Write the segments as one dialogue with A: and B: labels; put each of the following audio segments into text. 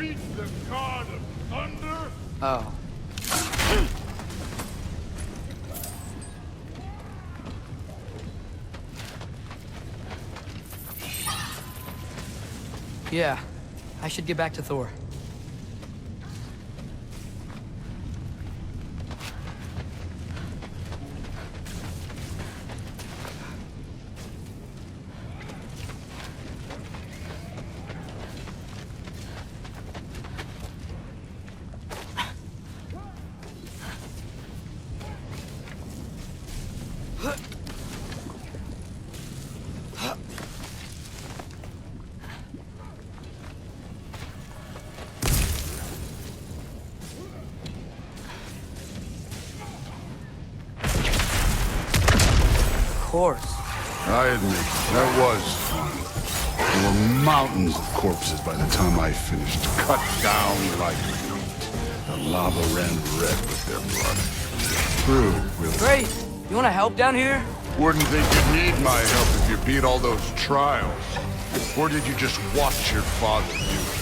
A: meet the god of thunder?
B: Oh. Yeah, I should get back to Thor. Of course.
A: I admit, that was fun. There were mountains of corpses by the time I finished, cut down like meat. The lava ran red with their blood. True, really.
B: Great! You wanna help down here?
A: Wouldn't think you'd need my help if you beat all those trials. Or did you just watch your father do it?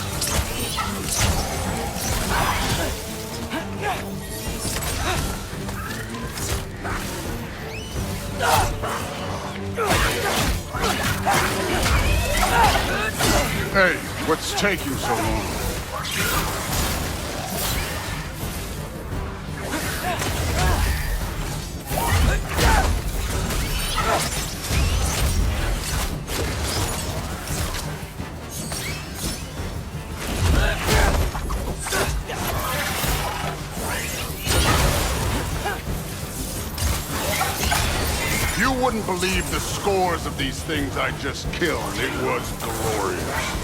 A: Hey, what's taking so long? You wouldn't believe the scores of these things I just killed. It was glorious.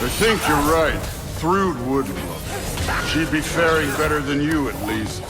A: I think you're right. Thrud would love it. She'd be faring better than you, at least.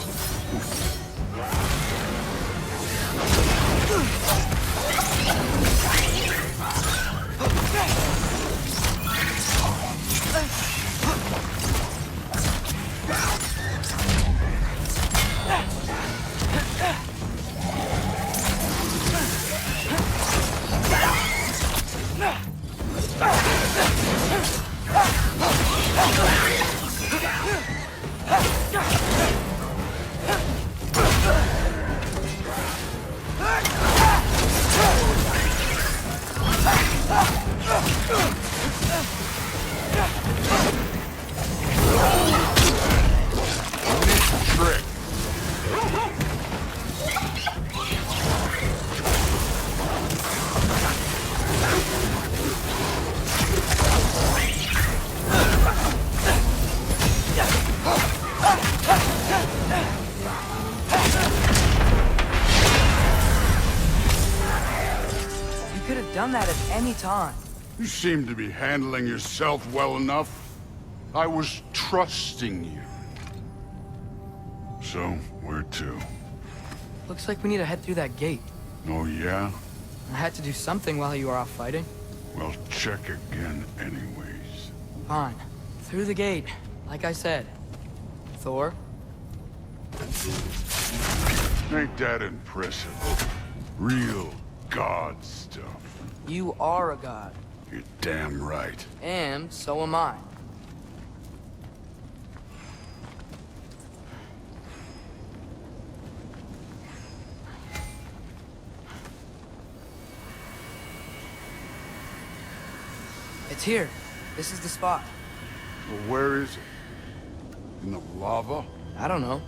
B: Done that at any time.
A: You seem to be handling yourself well enough. I was trusting you. So, where to?
B: Looks like we need to head through that gate.
A: Oh, yeah?
B: I had to do something while you were off fighting.
A: Well, check again anyways.
B: Fine. Through the gate, like I said. Thor?
A: Ain't that impressive? Real god stuff.
B: You are a god.
A: You're damn right.
B: And so am I. It's here. This is the spot.
A: Well, where is it? In the lava?
B: I don't know.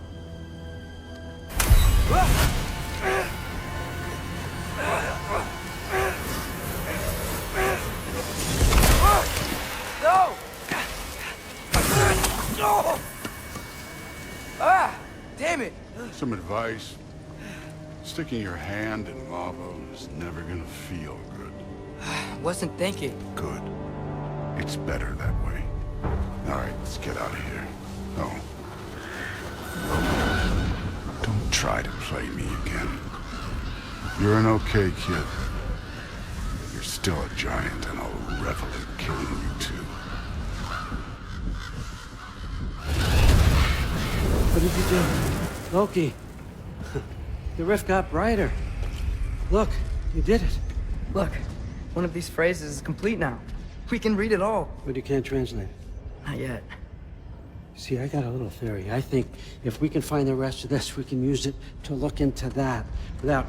B: No! No! Ah! Damn it!
A: Some advice. Sticking your hand in lava is never gonna feel good.
B: Wasn't thinking.
A: Good. It's better that way. All right, let's get out of here. Oh. Don't try to play me again. You're an okay kid. You're still a giant, and I'll revel in killing you too.
C: What did you do? Loki. The rift got brighter. Look, you did it.
B: Look, One of these phrases is complete now. We can read it all.
C: But you can't translate it.
B: Not yet.
C: See, I got a little theory. I think if we can find the rest of this, we can use it to look into that without,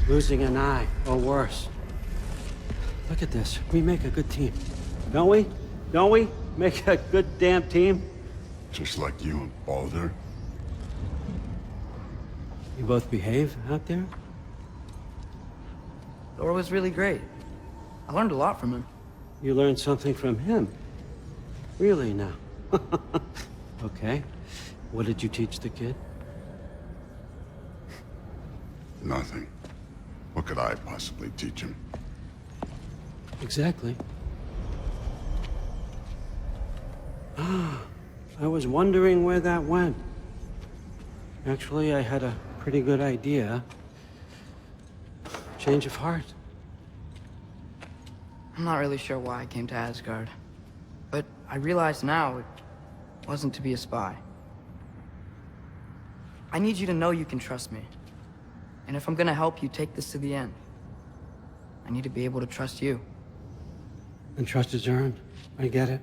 C: losing an eye or worse. Look at this. We make a good team. Don't we? Don't we? Make a good damn team?
A: Just like you and Baldur.
C: You both behave out there?
B: Thor was really great. I learned a lot from him.
C: You learned something from him? Really now? Okay. What did you teach the kid?
A: Nothing. What could I possibly teach him?
C: Exactly. I was wondering where that went. Actually, I had a pretty good idea. Change of heart.
B: I'm not really sure why I came to Asgard. But I realize now it wasn't to be a spy. I need you to know you can trust me. And if I'm gonna help you take this to the end, I need to be able to trust you.
C: And trust is earned. I get it.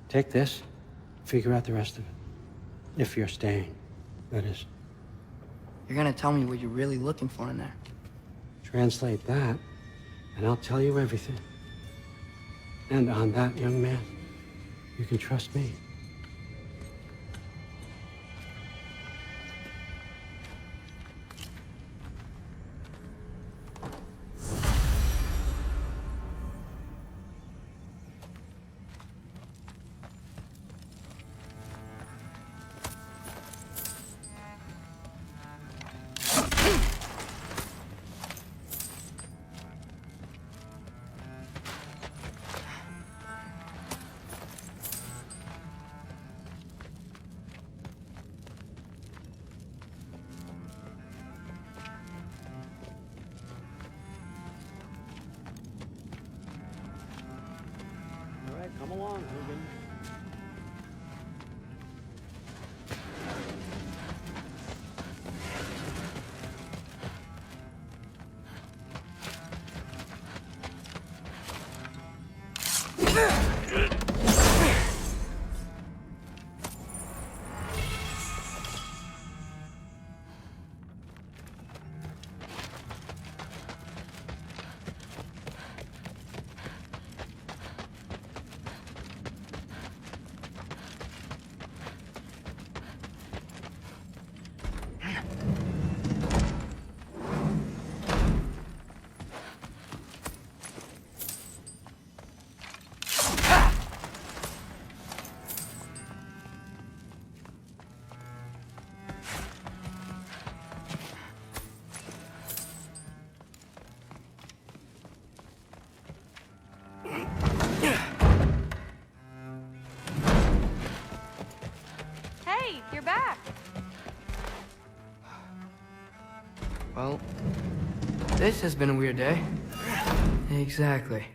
C: Take this, figure out the rest of it. If you're staying, that is.
B: You're gonna tell me what you're really looking for in there.
C: Translate that, and I'll tell you everything. And on that, young man, you can trust me. All right, come along, Hogan.
D: Hey, you're back.
B: Well, this has been a weird day. Exactly.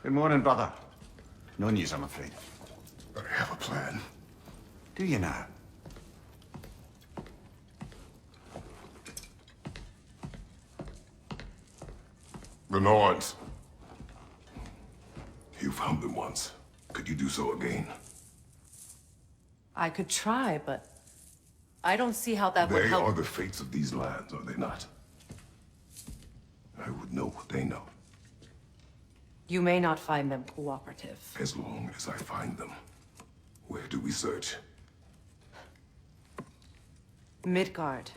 E: Good morning, brother. No news, I'm afraid.
A: I have a plan.
E: Do you now?
F: The Norns. You found them once. Could you do so again?
G: I could try, but I don't see how that would
F: They
G: help.
F: are the fates of these lands, are they not? I would know what they know,
G: You may not find them cooperative.
F: as long as I find them. Where do we search?
G: Midgard.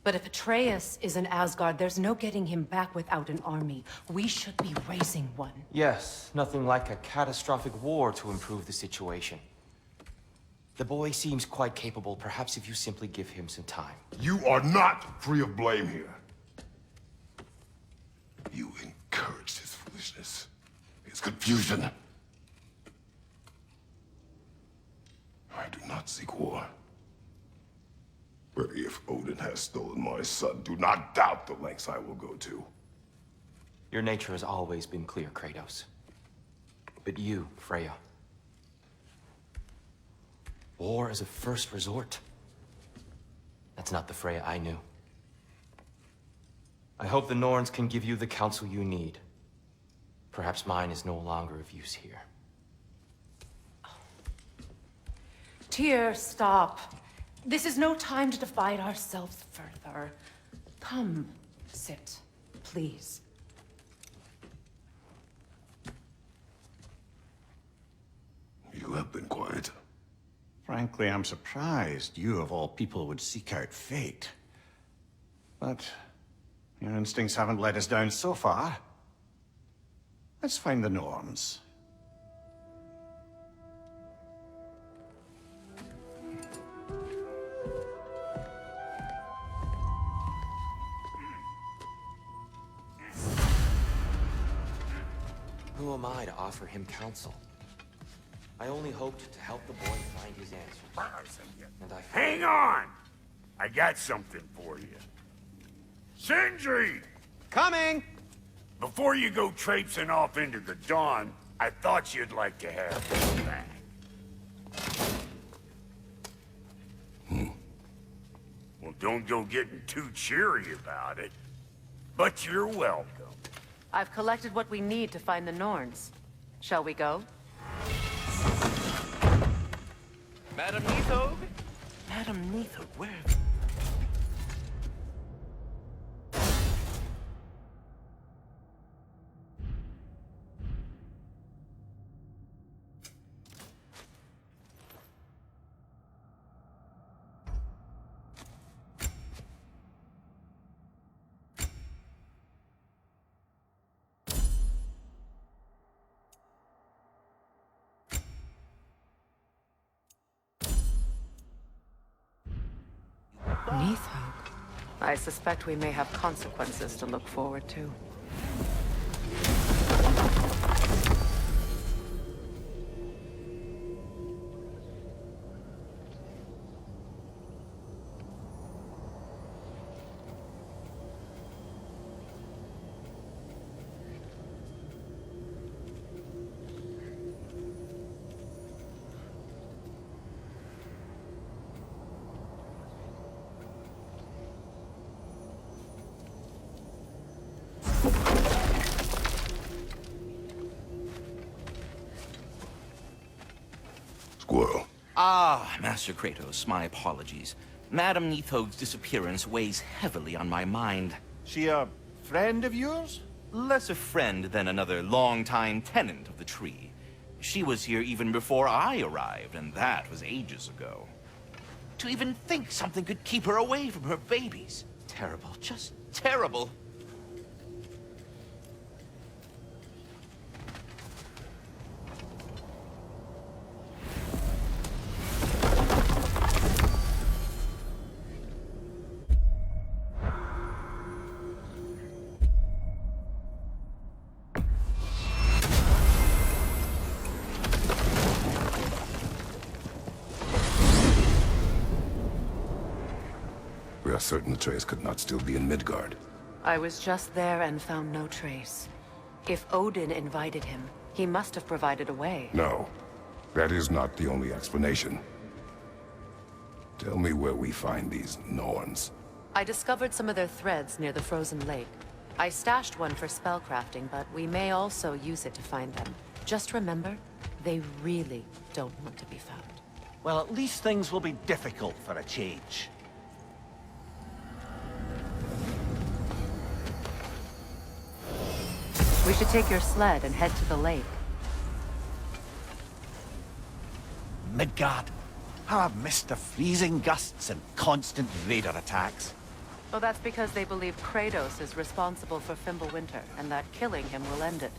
G: But if Atreus is in Asgard, there's no getting him back without an army. We should be raising one.
H: Yes, nothing like a catastrophic war to improve the situation. The boy seems quite capable, perhaps if you simply give him some time.
F: You are not free of blame here. You encouraged his foolishness, his confusion. I do not seek war. But if Odin has stolen my son, do not doubt the lengths I will go to.
H: Your nature has always been clear, Kratos. But you, Freya. War as a first resort. That's not the Freya I knew. I hope the Norns can give you the counsel you need. Perhaps mine is no longer of use here.
G: Tyr, stop. This is no time to divide ourselves further. Come, sit, please.
F: You have been quiet.
E: Frankly, I'm surprised you, of all people, would seek out fate. But your instincts haven't let us down so far. Let's find the Norns.
H: Who am I to offer him counsel? I only hoped to help the boy find his answers. And I...
I: Hang on! I got something for you. Sindri!
E: Coming!
I: Before you go traipsing off into the dawn, I thought you'd like to have this back. Well, don't go getting too cheery about it. But you're welcome.
G: I've collected what we need to find the Norns. Shall we go?
H: Madam Nithog?
I: Madam Nithog, where?
B: Nithog.
G: I suspect we may have consequences to look forward to.
F: Squirrel.
J: Ah, Master Kratos, my apologies. Madam Nithog's disappearance weighs heavily on my mind.
E: She a friend of yours?
J: Less a friend than another longtime tenant of the tree. She was here even before I arrived, and that was ages ago. To even think something could keep her away from her babies. Terrible, just terrible.
F: We are certain Atreus could not still be in Midgard.
G: I was just there and found no trace. If Odin invited him, He must have provided a way.
F: No, that is not the only explanation. Tell me where we find these Norns.
G: I discovered some of their threads near the frozen lake. I stashed one for spellcrafting, but we may also use it to find them. Just remember, they really don't want to be found.
E: Well, at least things will be difficult for a change.
G: We should take your sled and head to the lake.
E: Midgard. How I've missed the freezing gusts and constant raider attacks.
G: Well, that's because they believe Kratos is responsible for Fimbulwinter, and that killing him will end it.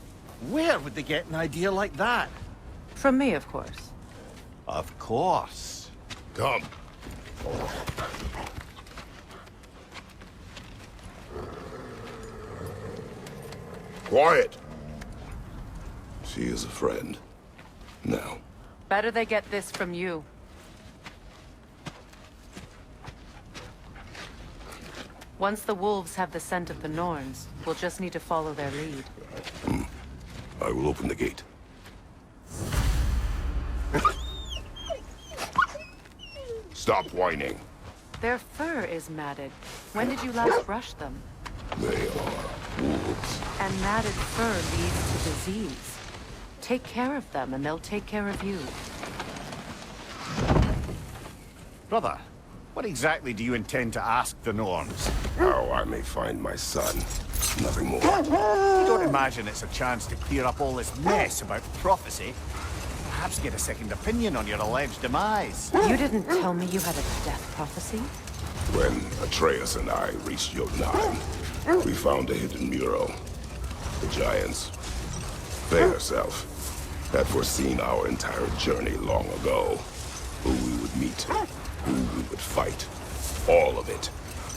E: Where would they get an idea like that?
G: From me, of course.
E: Of course.
F: Come. Quiet. She is a friend. Now.
G: Better they get this from you. Once the wolves have the scent of the Norns, we'll just need to follow their lead.
F: I will open the gate. Stop whining.
G: Their fur is matted. When did you last brush them?
F: They are wolves.
G: And matted fur leads to disease. Take care of them, and they'll take care of you.
E: Brother, what exactly do you intend to ask the Norns?
F: How I may find my son. Nothing more.
E: You don't imagine it's a chance to clear up all this mess about prophecy? Perhaps get a second opinion on your alleged demise.
G: You didn't tell me you had a death prophecy?
F: When Atreus and I reached Jotunheim, we found a hidden mural. The giants, they herself, had foreseen our entire journey long ago. Who we would meet, who we would fight. All of it,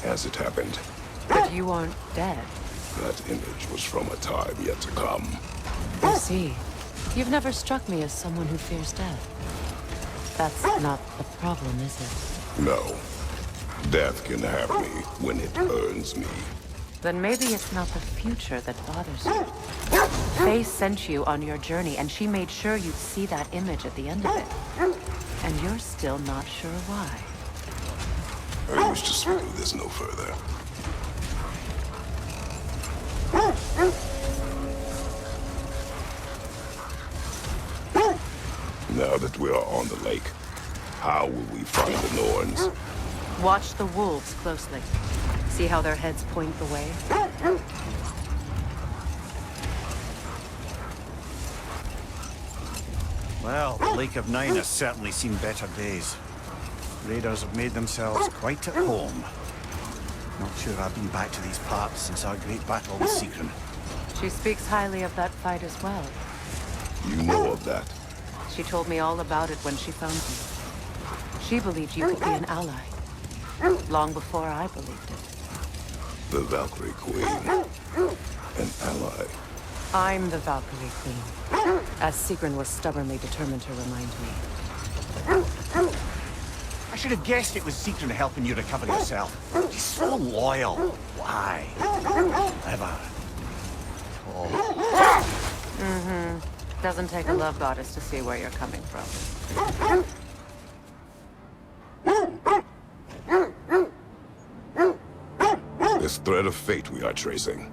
F: as it happened.
G: But you aren't dead.
F: That image was from a time yet to come.
G: I see. You've never struck me as someone who fears death. That's not the problem, is it?
F: No. Death can have me when it earns me.
G: Then maybe it's not the future that bothers you. Faye sent you on your journey, and she made sure you'd see that image at the end of it. And you're still not sure why.
F: I wish to speak of this no further. Now that we are on the lake, how will we find the Norns?
G: Watch the wolves closely. See how their heads point the way?
E: Well, the Lake of Nine has certainly seen better days. Raiders have made themselves quite at home. Not sure I've been back to these parts since our great battle with Sigrun.
G: She speaks highly of that fight as well.
F: You know of that?
G: She told me all about it when she found me. She believed you could be an ally. Long before I believed it.
F: The Valkyrie Queen. An ally.
G: I'm the Valkyrie Queen, as Sigrun was stubbornly determined to remind me.
E: I should have guessed it was Sigrun helping you recover yourself. She's so loyal. Why? Ever. Oh.
G: Doesn't take a love goddess to see where you're coming from.
F: This thread of fate we are tracing.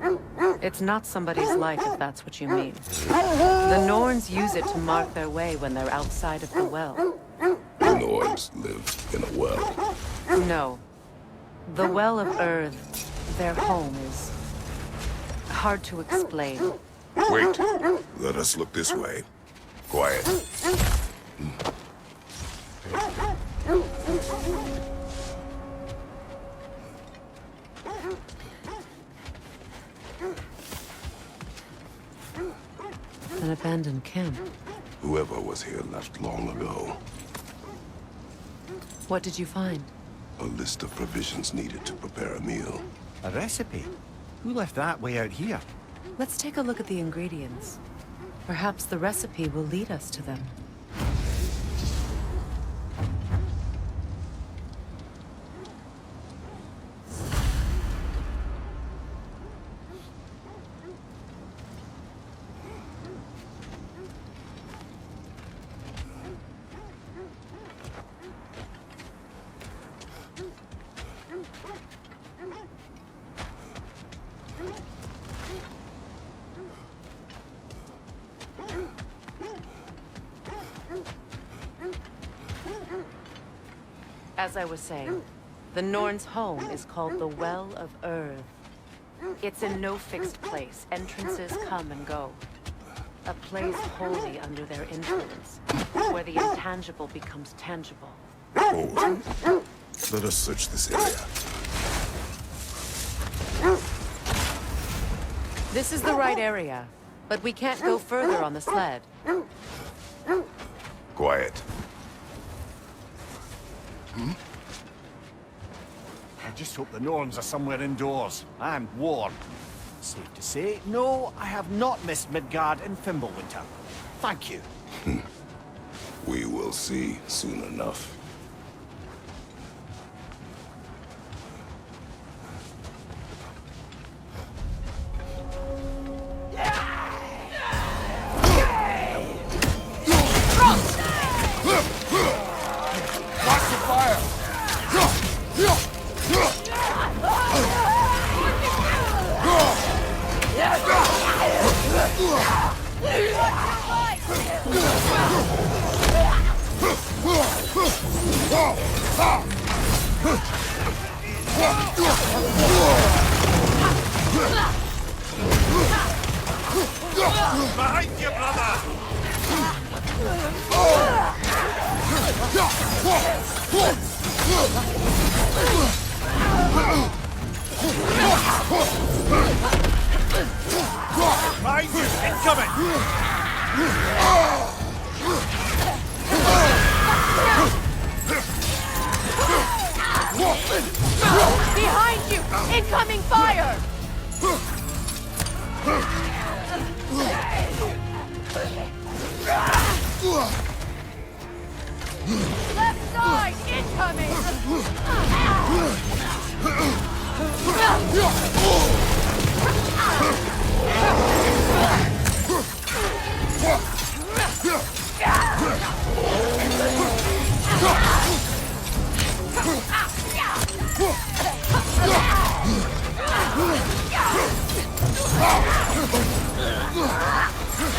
G: It's not somebody's life, if that's what you mean. The Norns use it to mark their way when they're outside of the well.
F: The Norns live in a well.
G: No. The Well of Earth, their home, is hard to explain.
F: Wait. Let us look this way. Quiet.
G: An abandoned camp.
F: Whoever was here left long ago.
G: What did you find?
F: A list of provisions needed to prepare a meal.
E: A recipe? Who left that way out here?
G: Let's take a look at the ingredients. Perhaps the recipe will lead us to them. As I was saying, the Norn's home is called the Well of Earth. It's in no fixed place. Entrances come and go. A place wholly under their influence, where the intangible becomes tangible.
F: Hold. Let us search this area.
G: This is the right area, but we can't go further on the sled.
F: Quiet.
E: I just hope the Norns are somewhere indoors and warm. Safe to say, no, I have not missed Midgard and Fimbulwinter. Thank you.
F: We will see soon enough.
A: Watch the fire!
I: Behind you, brother! Behind you! Incoming!
G: Behind you! Incoming fire! Left side! Incoming!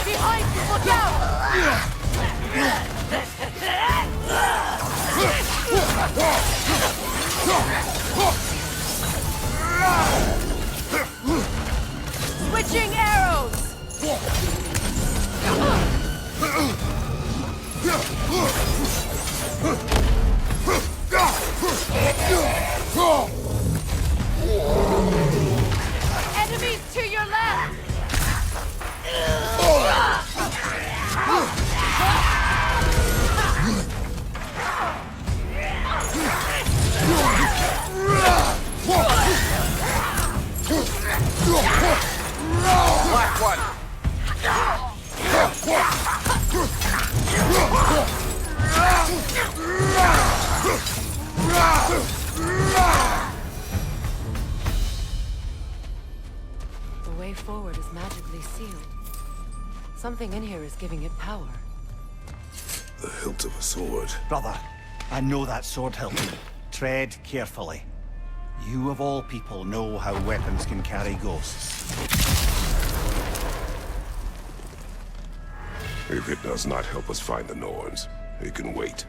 G: Behind you! Look out! Switching arrows! Enemies to your left!
A: Black one!
G: The way forward is magically sealed. Something in here is giving it power.
F: The hilt of a sword.
E: Brother, I know that sword hilt. Tread carefully. You of all people know how weapons can carry ghosts.
F: If it does not help us find the Norns, it can wait.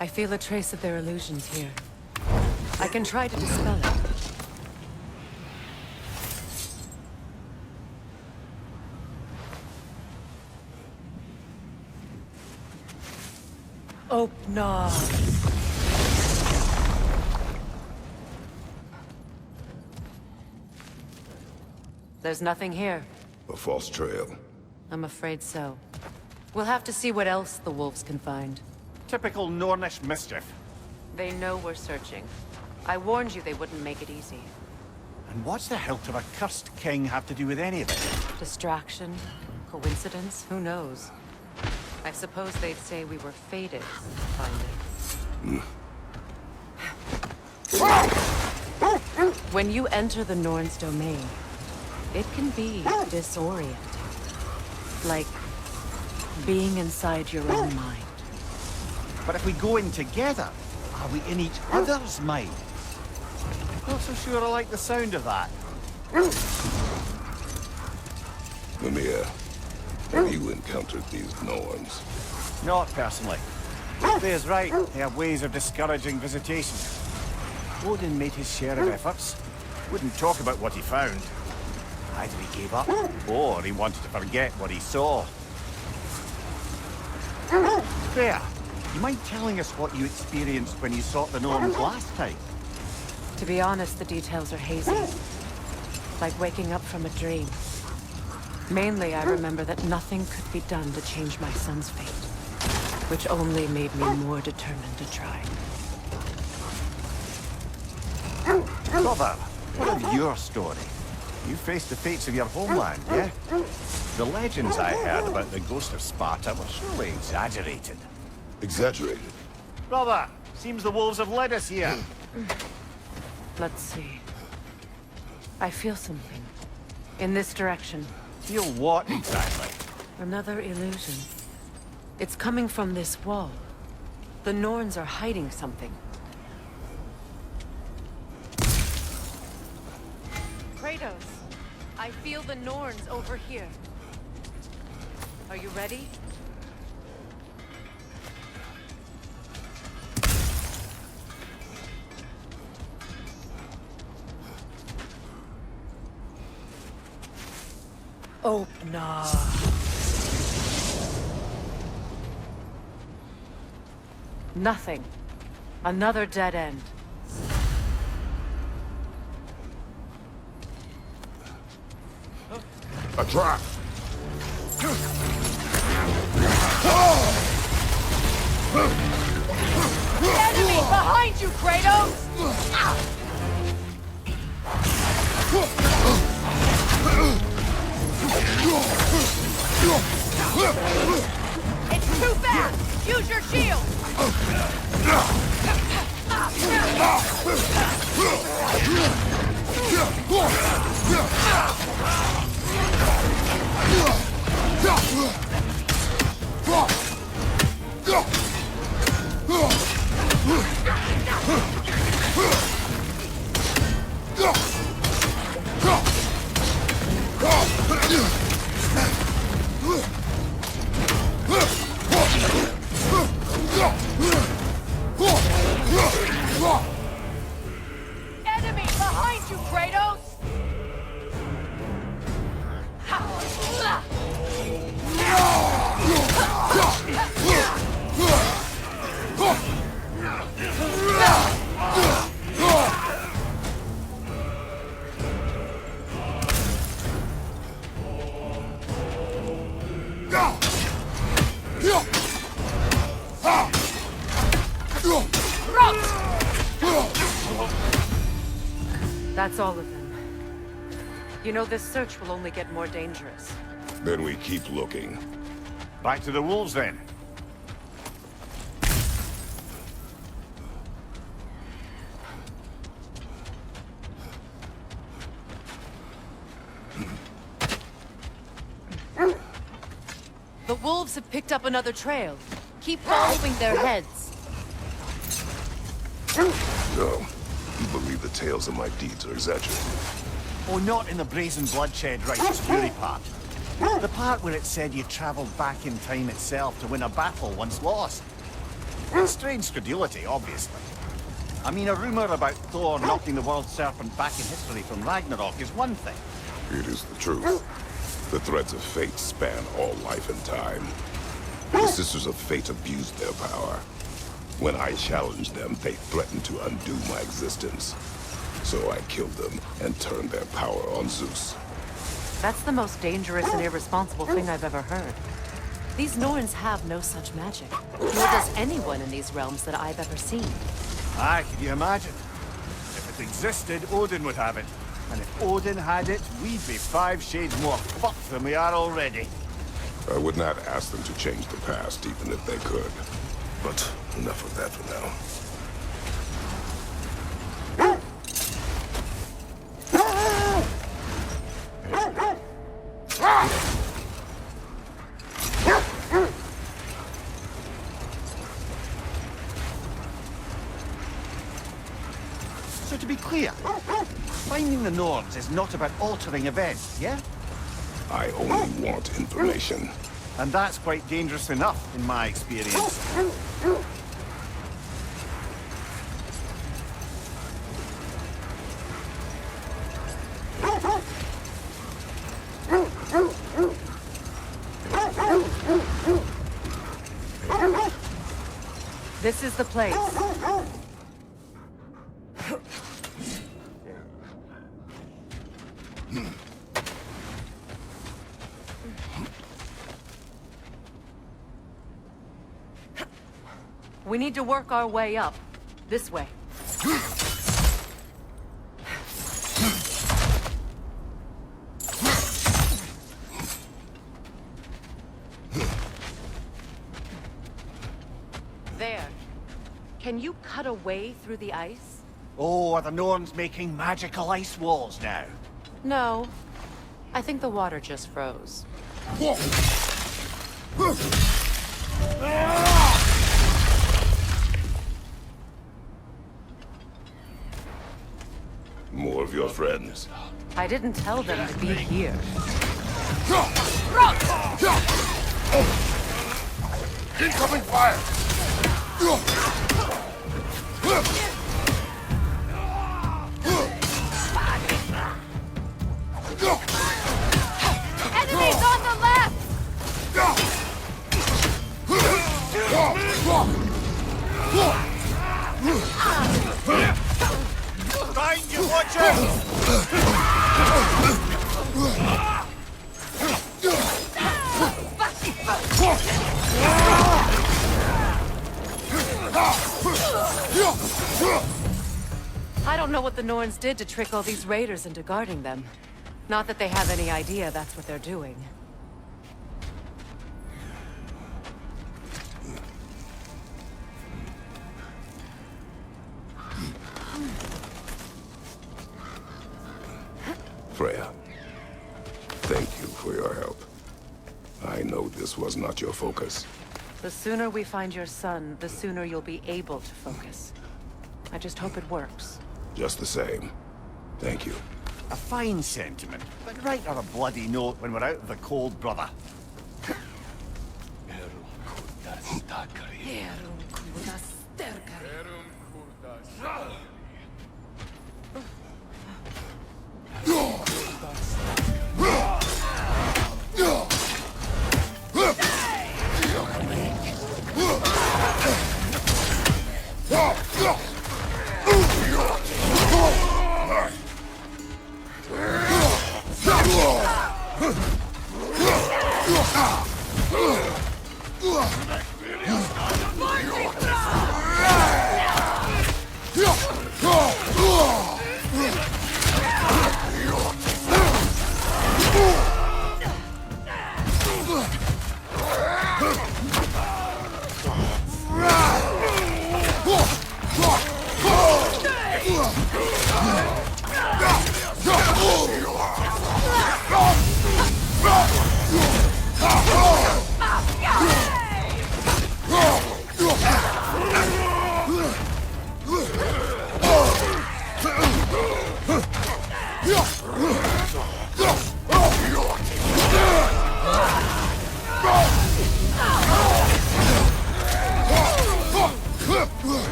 G: I feel a trace of their illusions here. I can try to dispel it. Open. There's nothing here.
F: A false trail.
G: I'm afraid so. We'll have to see what else the wolves can find.
E: Typical Nornish mischief.
G: They know we're searching. I warned you they wouldn't make it easy.
E: And what's the hilt of a cursed king have to do with any of it?
G: Distraction? Coincidence? Who knows? I suppose they'd say we were fated to find it. When you enter the Norn's domain, it can be disorienting. Like being inside your own mind.
E: But if we go in together, are we in each other's mind? Not so sure I like the sound of that.
F: Mimir, have you encountered these Norns?
E: Not personally. Freya's right. They have ways of discouraging visitation. Odin made his share of efforts. Wouldn't talk about what he found. Either he gave up, or he wanted to forget what he saw. Freya, you mind telling us what you experienced when you sought the Norns last time?
G: To be honest, the details are hazy. Like waking up from a dream. Mainly, I remember that nothing could be done to change my son's fate. Which only made me more determined to try.
E: Brother, what of your story? You faced the fates of your homeland, yeah? The legends I heard about the ghost of Sparta were surely exaggerated.
F: Exaggerated?
E: Brother, seems the wolves have led us here.
G: Let's see. I feel something. In this direction.
E: Feel what exactly?
G: Another illusion. It's coming from this wall. The Norns are hiding something. Kratos, I feel the Norns over here. Are you ready? Open up. Nothing. Another dead end.
F: A trap!
D: Enemy behind you, Kratos! It's too fast! Use your shield! Enemy behind you, Kratos!
G: That's all of them. You know, this search will only get more dangerous.
F: Then we keep looking.
E: Back to the wolves, then.
G: The wolves have picked up another trail. Keep following their heads.
F: No. You believe the tales of my deeds are exaggerated.
E: Oh, not in the brazen bloodshed righteous fury part. The part where it said you traveled back in time itself to win a battle once lost. Strange credulity, obviously. I mean, a rumor about Thor knocking the world serpent back in history from Ragnarok is one thing.
F: It is the truth. The threads of fate span all life and time. The Sisters of Fate abused their power. When I challenged them, they threatened to undo my existence. So I killed them and turned their power on Zeus.
G: That's the most dangerous and irresponsible thing I've ever heard. These Norns have no such magic. Nor does anyone in these realms that I've ever seen.
E: Aye, can you imagine? If it existed, Odin would have it. And if Odin had it, we'd be 5 shades more fucked than we are already.
F: I would not ask them to change the past, even if they could. But enough of that for now.
E: So to be clear, finding the Norns is not about altering events, yeah?
F: I only want information.
E: And that's quite dangerous enough, in my experience.
G: This is the place. We need to work our way up. This way. There. Can you cut a way through the ice?
E: Oh, are the Norns making magical ice walls now?
G: No. I think the water just froze.
F: More of your friends.
G: I didn't tell them to be here.
A: Incoming fire!
D: Enemies on the left!
E: Find you, watcher!
G: I don't know what the Norns did to trick all these raiders into guarding them. Not that they have any idea that's what they're doing.
F: Freya, thank you for your help. I know this was not your focus.
G: The sooner we find your son, the sooner you'll be able to focus. I just hope it works.
F: Just the same. Thank you.
E: A fine sentiment, but write on a bloody note when we're out of the cold, brother.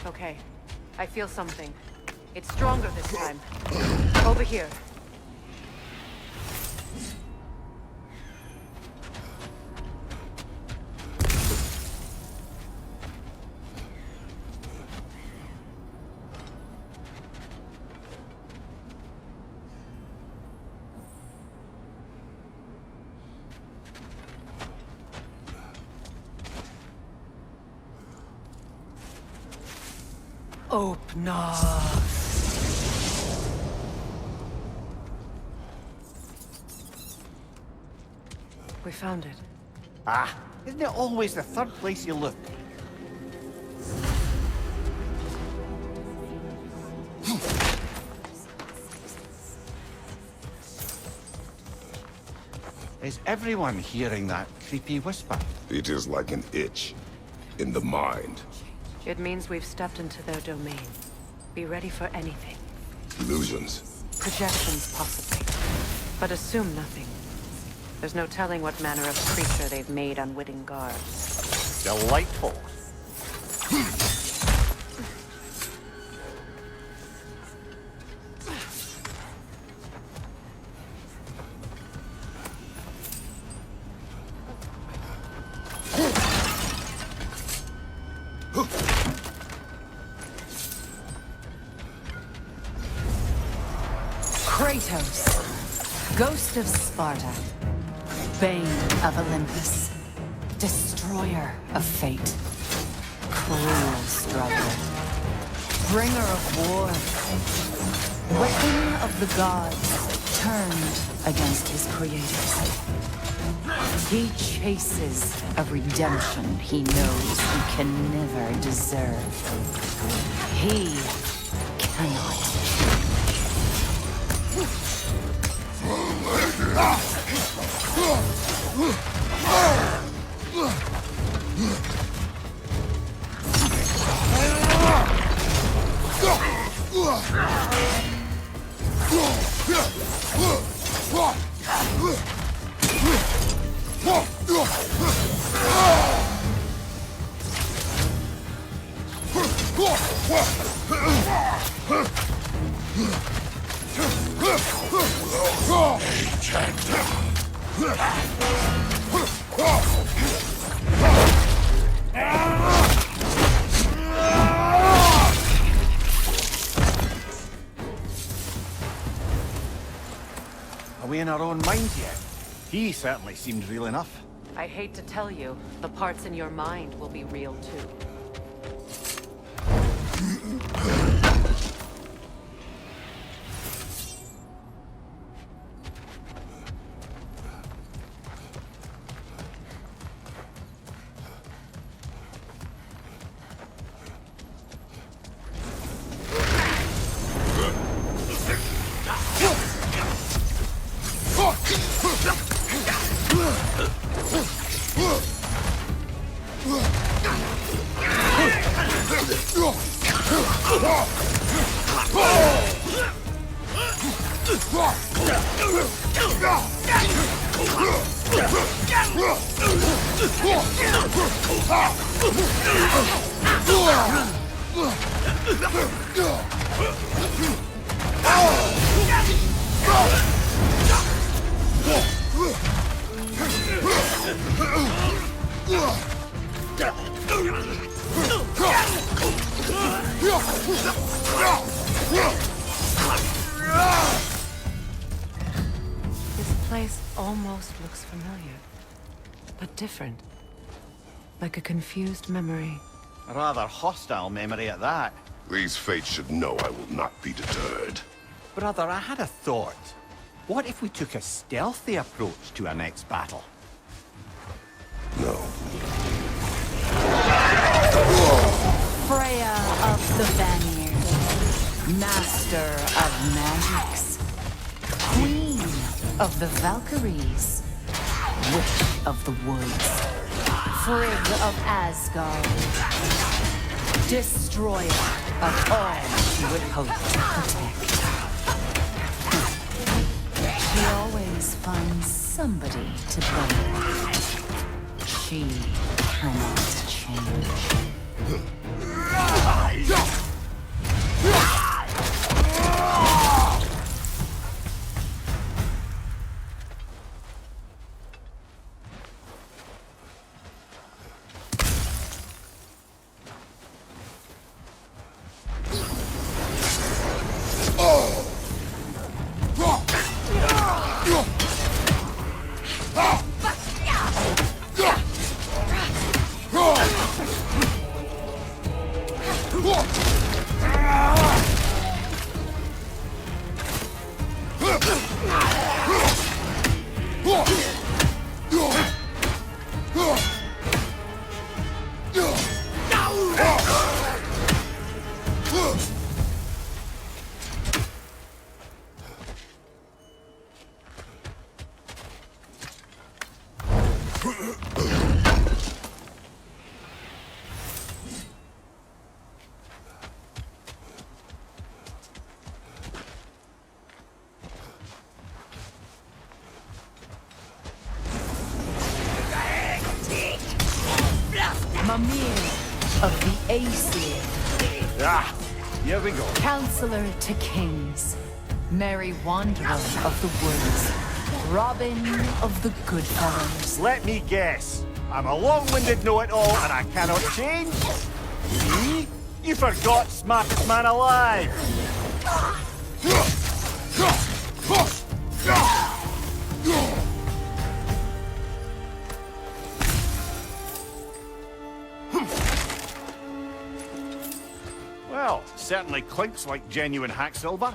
G: Okay. I feel something. It's stronger this time. Over here. Open up. We found it.
E: Ah, isn't it always the third place you look? Is everyone hearing that creepy whisper?
F: It is like an itch in the mind.
G: It means we've stepped into their domain. Be ready for anything.
F: Illusions.
G: Projections, possibly. But assume nothing. There's no telling what manner of creature they've made unwitting guards.
E: Delightful.
K: Kratos, Ghost of Sparta, Bane of Olympus, Destroyer of Fate, Cruel Struggler, Bringer of War, Weapon of the Gods, turned against his creators. He chases a redemption he knows he can never deserve. He cannot.
E: Are we in our own minds yet? He certainly seemed real enough.
G: I hate to tell you, the parts in your mind will be real too. This place almost looks familiar, but different. Like a confused memory.
E: A rather hostile memory at that.
F: These fates should know I will not be deterred.
E: Brother, I had a thought. What if we took a stealthy approach to our next battle?
F: No.
K: Freya of the Vanir, Master of Magics, Queen of the Valkyries, Witch of the Woods, Frigg of Asgard, Destroyer of all she would hope to protect. She always finds somebody to blame. She cannot change.
D: Mimir of the Aesir.
E: Ah, here we go.
D: Counselor to kings. Merry wanderer of the woods. Robin of the good fellows.
E: Let me guess. I'm a long-winded know-it-all and I cannot change? Me? You forgot smartest man alive! Well, certainly clinks like genuine hack silver.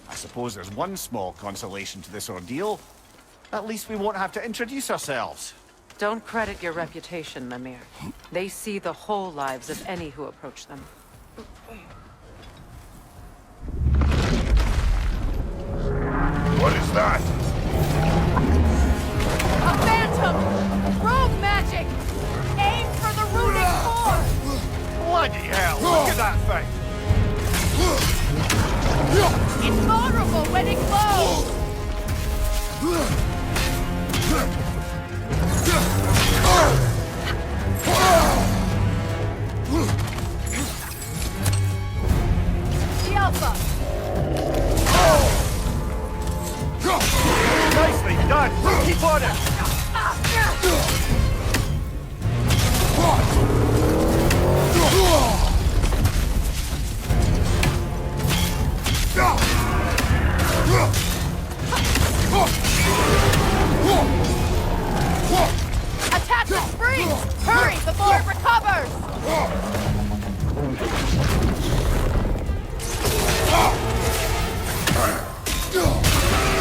E: I suppose there's one small consolation to this ordeal. At least we won't have to introduce ourselves.
G: Don't credit your reputation, Mimir. They see the whole lives of any who approach them.
F: What is that?
D: A phantom! Rogue magic! Aim for the runic core!
E: Bloody hell, look at that thing!
D: It's vulnerable when it glows! The Alpha!
E: Nicely done! Keep on it!
D: Attack the spring! Hurry before it recovers!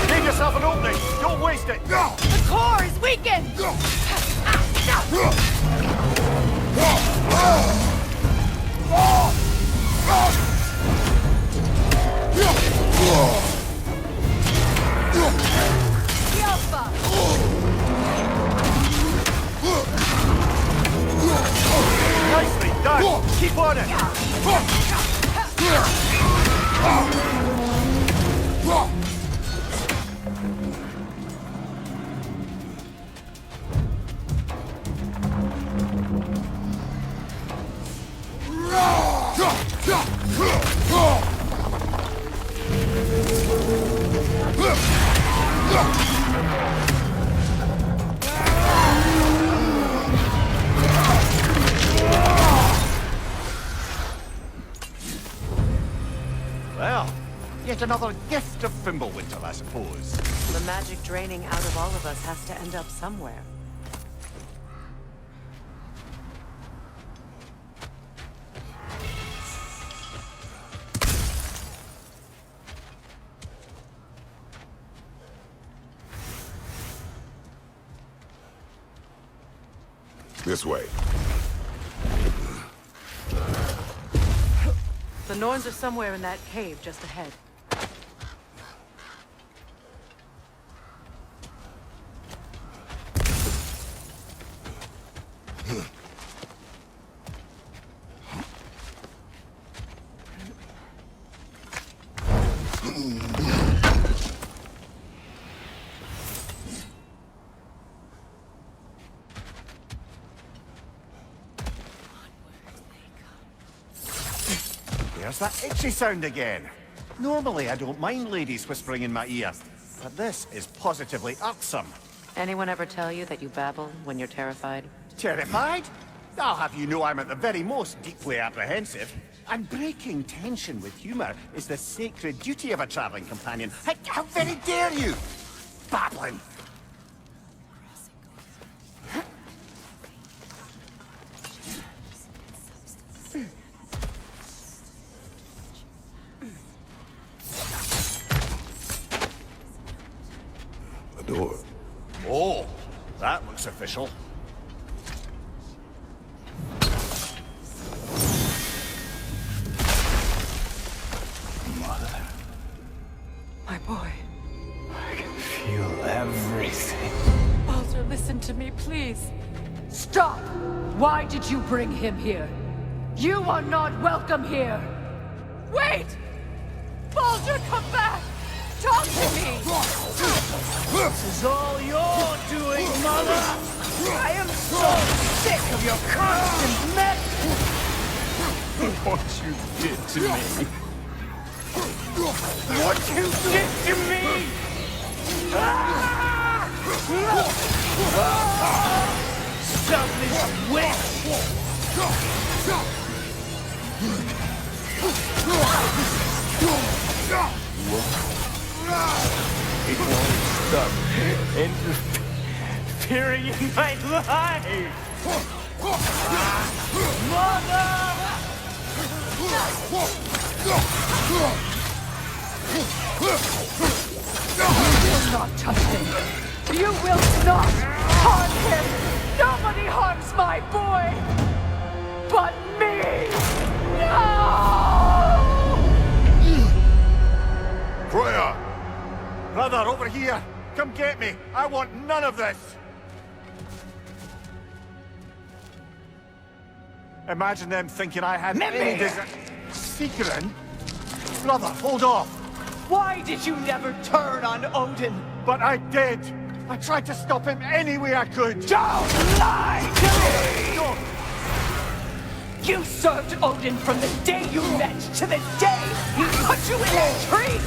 E: Give yourself an opening! Don't waste it!
D: The core is weakened! The Alpha!
E: Nicely done! Keep on it! Well, yet another gift of Fimbulwinter, I suppose.
G: The magic draining out of all of us has to end up somewhere.
F: This way.
G: The Norns are somewhere in that cave just ahead.
E: There's that itchy sound again. Normally I don't mind ladies whispering in my ear, but this is positively irksome.
G: Anyone ever tell you that you babble when you're terrified?
E: Terrified? I'll have you know I'm at the very most deeply apprehensive. And breaking tension with humor is the sacred duty of a traveling companion. How very dare you! Babbling!
F: A door.
E: Oh, that looks official.
K: Mother,
G: My boy.
K: I can feel everything.
D: listen to me, please. Stop! Why did you bring him here? You are not welcome here! Wait! Baldur, come back! Talk to me!
I: This is all you're doing, Mother! I am so sick of your constant mess!
J: What you did to me.
I: What you did to me! Selfish witch!
J: It won't stop interfering in my life.
I: Mother!
D: You will not touch him! You will not harm him! Nobody harms my boy! But me! No!
E: Freya! Brother, over here! Come get me! I want none of this! Imagine them thinking I had any secret. Brother, hold off!
K: Why did you never turn on Odin?
E: But I did! I tried to stop him any way I could!
K: Don't lie to me! You served Odin from the day you met to the day he put you in that tree!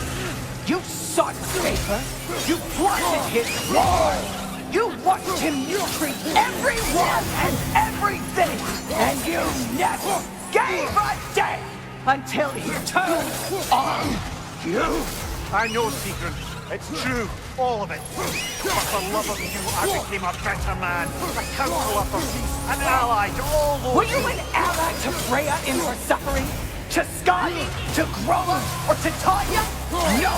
K: You sought favor, you plotted his war! You watched him mistreat everyone and everything! And you never gave a damn until he turned on you!
E: I know, Secret. It's true. All of it. But for love of you, I became a better man. A counselor for peace. An ally to all those...
K: Were you an ally to Freya in her suffering? To Skadi? To Groa? Or to Tanya? No!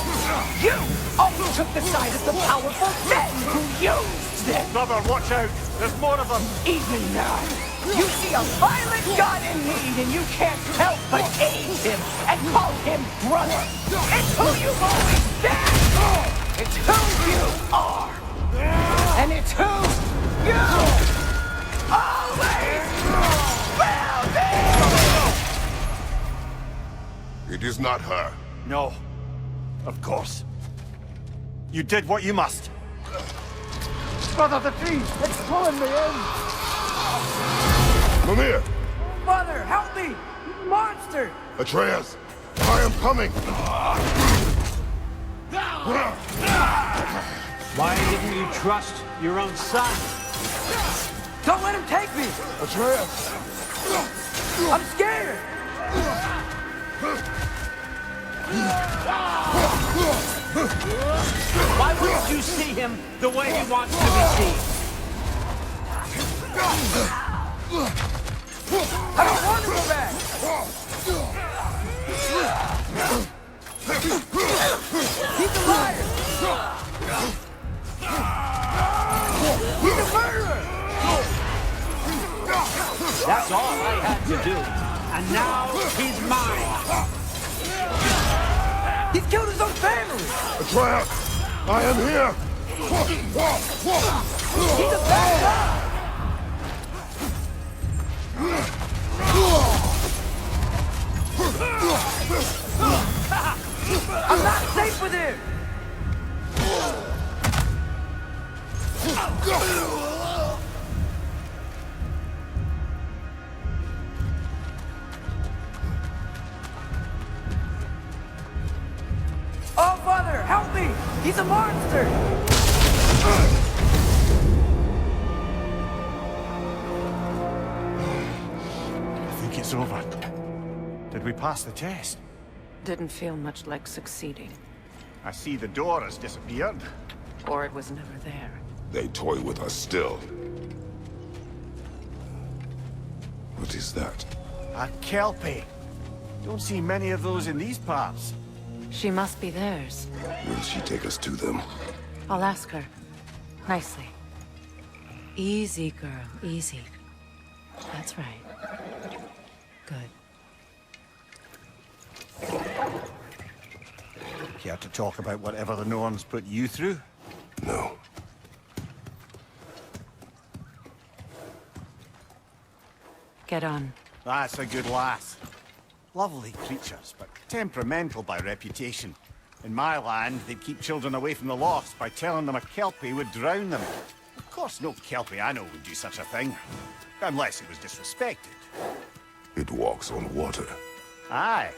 K: You always took the side of the powerful men who used them!
E: Brother, watch out! There's more of them!
K: Even now, you see a violent god in need and you can't help but aid him and call him brother! It's who you've always been! It's who you are! And it's who you always will be!
F: It is not her.
E: No. Of course. You did what you must. Brother, the tree! It's pulling me in!
F: Mimir!
B: Mother, help me! Monster!
F: Atreus! I am coming!
C: Why didn't you trust your own son?
B: Don't let him take me!
F: Atreus!
B: I'm scared!
C: Why wouldn't you see him the way he wants to be seen?
B: I don't want to go back! He's a liar! He's a murderer!
C: That's all I had to do. And now he's mine.
B: He's killed his own family!
F: Atreus! I am here!
B: He's a bad guy! I'm not safe with him! Oh, Father, help me! He's a monster!
E: I think it's over. Did we pass the test?
G: Didn't feel much like succeeding.
E: I see the door has disappeared.
G: Or it was never there.
F: They toy with us still. What is that?
E: A Kelpie. Don't see many of those in these parts.
G: She must be theirs.
F: Will she take us to them?
G: I'll ask her. Nicely. Easy, girl. Easy. That's right. Good.
E: Care to talk about whatever the Norns put you through?
F: No.
G: get on?
E: That's a good lass. Lovely creatures, but temperamental by reputation. In my land, they'd keep children away from the lost by telling them a Kelpie would drown them. Of course, no Kelpie I know would do such a thing. Unless it was disrespected.
F: It walks on water.
E: Aye.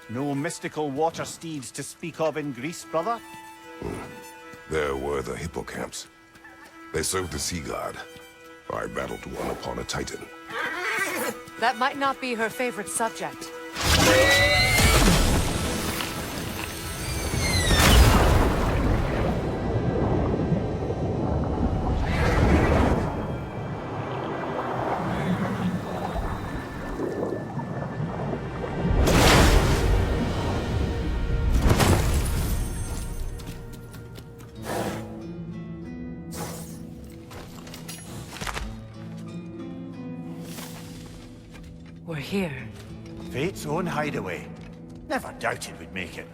E: No mystical water steeds to speak of in Greece, brother?
F: There were the hippocamps. They served the sea god. I battled one upon a titan.
G: That might not be her favorite subject. We're here.
E: Fate's own hideaway. Never doubted we'd make it.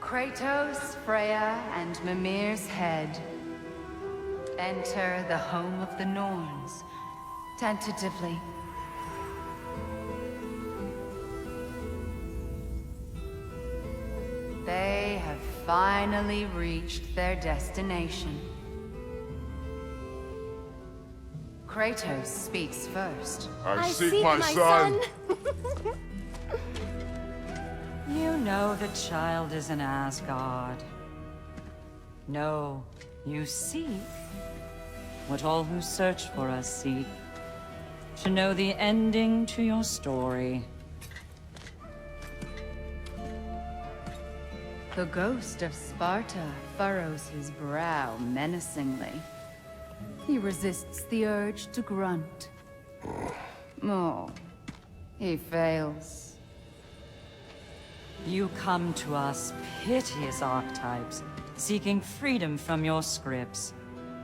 D: Kratos, Freya, and Mimir's head. Enter the home of the Norns, tentatively. They have finally reached their destination. Kratos speaks first.
F: I seek my son.
L: You know the child is an Asgard. No, you seek what all who search for us seek. To know the ending to your story.
D: The ghost of Sparta furrows his brow menacingly. He resists the urge to grunt. Oh, he fails.
L: You come to us, piteous archetypes, seeking freedom from your scripts.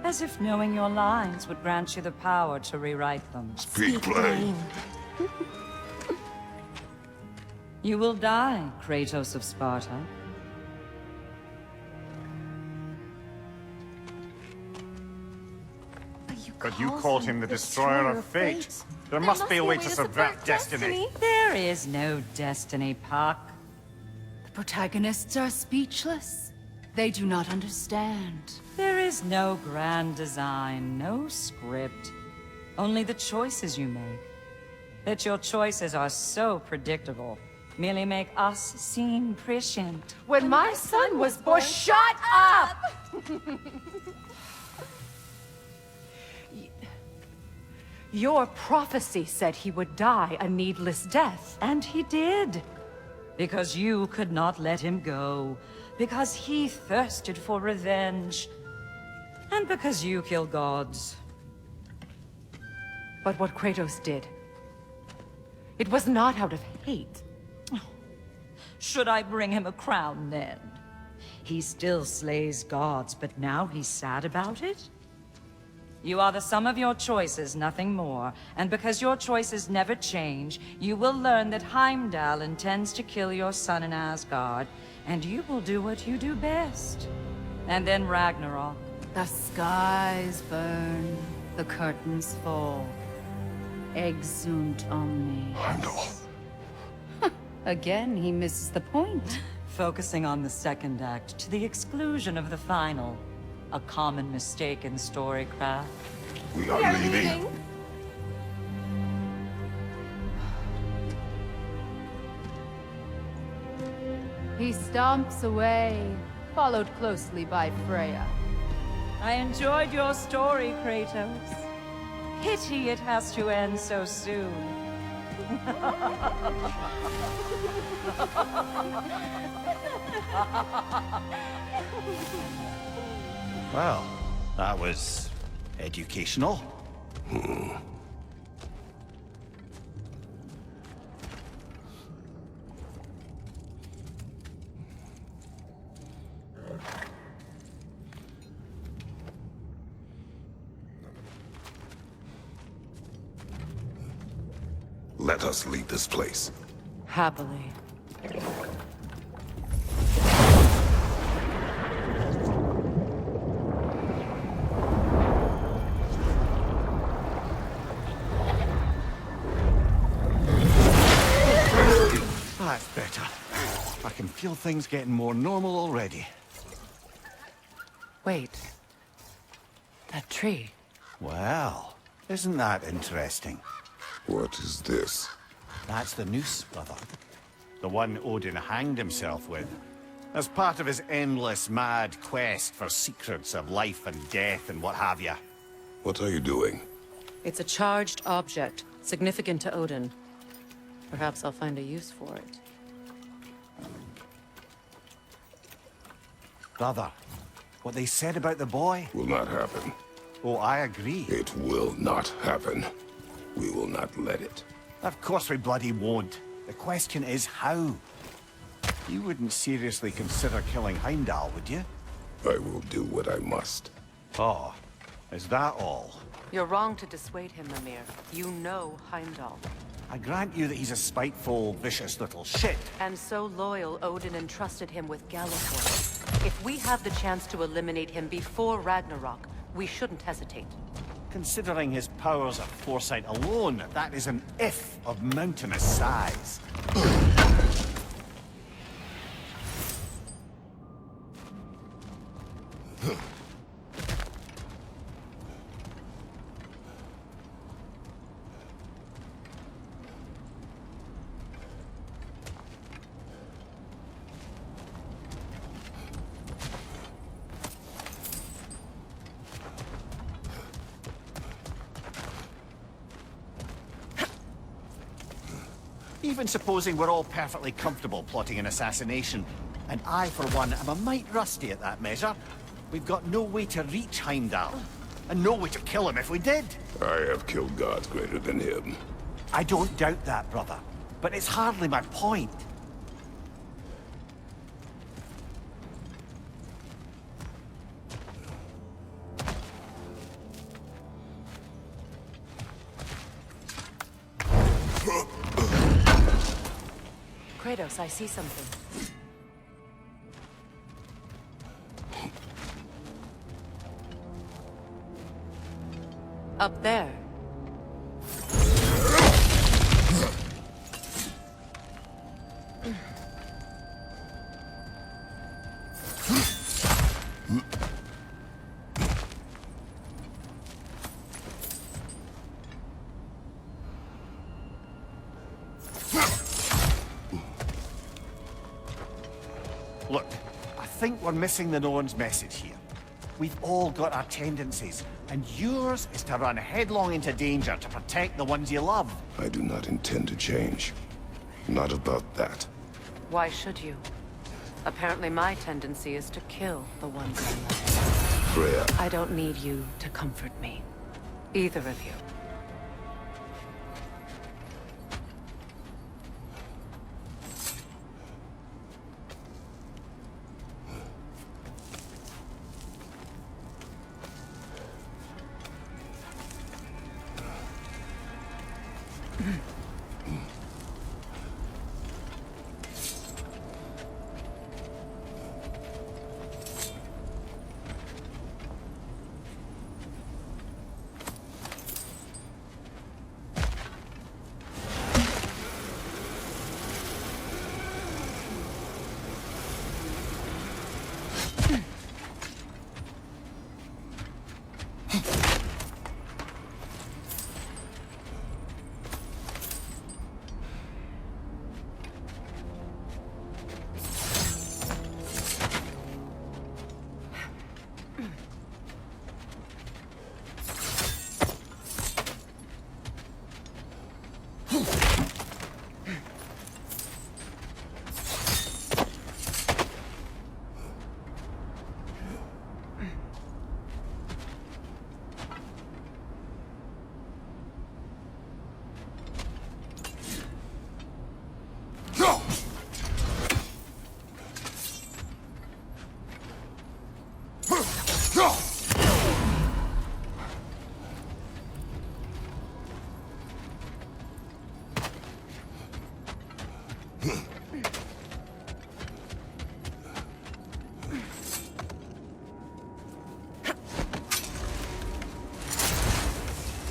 L: As if knowing your lines would grant you the power to rewrite them.
F: Speak plain.
L: You will die, Kratos of Sparta.
E: But you called him the Destroyer of Fate. There must be a way to subvert destiny.
L: There is no destiny, Puck.
D: The protagonists are speechless. They do not understand.
L: There is no grand design, no script. Only the choices you make. That your choices are so predictable, merely make us seem prescient.
D: When my son was born, shut up!
G: Your prophecy said he would die a needless death.
L: And he did. Because you could not let him go. Because he thirsted for revenge. And because you kill gods.
G: But what Kratos did, it was not out of hate.
L: Should I bring him a crown then? He still slays gods, but now he's sad about it? You are the sum of your choices, nothing more. And because your choices never change, you will learn that Heimdall intends to kill your son in Asgard, and you will do what you do best. And then Ragnarok.
D: The skies burn, the curtains fall. Exunt omnes.
F: Heimdall.
D: Again, he misses the point.
L: Focusing on the second act to the exclusion of the final. A common mistake in storycraft.
F: We are leaving.
D: He stomps away, followed closely by Freya.
L: I enjoyed your story, Kratos. Pity it has to end so soon.
E: Well, that was educational.
F: Let us leave this place.
G: Happily.
E: That's better. I can feel things getting more normal already.
G: Wait. That tree.
E: Well, isn't that interesting?
F: What is this?
E: That's the noose, brother. The one Odin hanged himself with, as part of his endless, mad quest for secrets of life and death and what have you.
F: What are you doing?
G: It's a charged object, significant to Odin. Perhaps I'll find a use for it.
E: Brother, what they said about the boy?
F: Will not happen.
E: Oh, I agree.
F: It will not happen. We will not let it.
E: Of course we bloody won't. The question is how. You wouldn't seriously consider killing Heimdall, would you?
F: I will do what I must.
E: Oh, is that all?
G: You're wrong to dissuade him, Mimir. You know Heimdall.
E: I grant you that he's a spiteful, vicious little shit.
G: And so loyal, Odin entrusted him with Gallifrey. If we have the chance to eliminate him before Ragnarok, we shouldn't hesitate.
E: Considering his powers of foresight alone, that is an if of mountainous size. Even supposing we're all perfectly comfortable plotting an assassination, and I, for one, am a mite rusty at that measure, we've got no way to reach Heimdall, and no way to kill him if we did.
F: I have killed gods greater than him.
E: I don't doubt that, brother, but it's hardly my point.
G: Kratos, I see something. Up there.
E: Look, I think we're missing the Norn's message here. We've all got our tendencies, and yours is to run headlong into danger to protect the ones you love.
F: I do not intend to change. Not about that.
G: Why should you? Apparently my tendency is to kill the ones I love.
F: Freya.
G: I don't need you to comfort me. Either of you.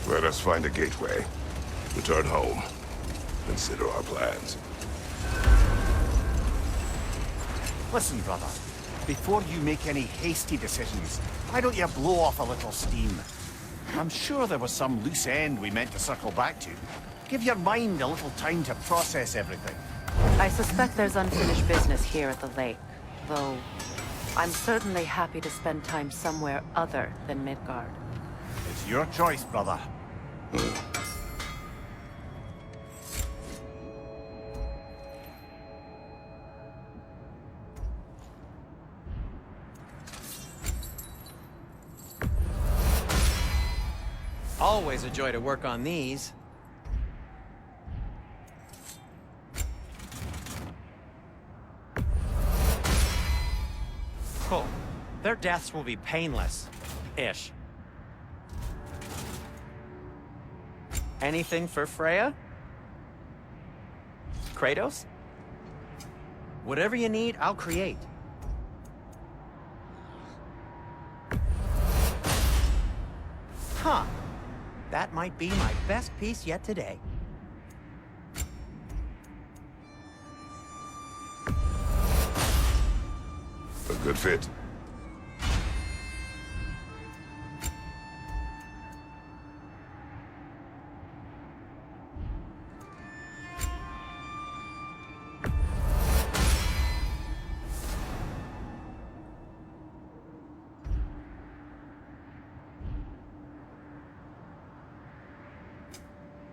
F: Let us find a gateway. Return home. Consider our plans.
E: Listen, brother. Before you make any hasty decisions, why don't you blow off a little steam? I'm sure there was some loose end we meant to circle back to. Give your mind a little time to process everything.
G: I suspect there's unfinished business here at the lake, though I'm certainly happy to spend time somewhere other than Midgard.
E: It's your choice, brother.
I: Always a joy to work on these. Cool. Their deaths will be painless-ish. Anything for Freya? Kratos? Whatever you need, I'll create. Huh. That might be my best piece yet today.
F: A good fit.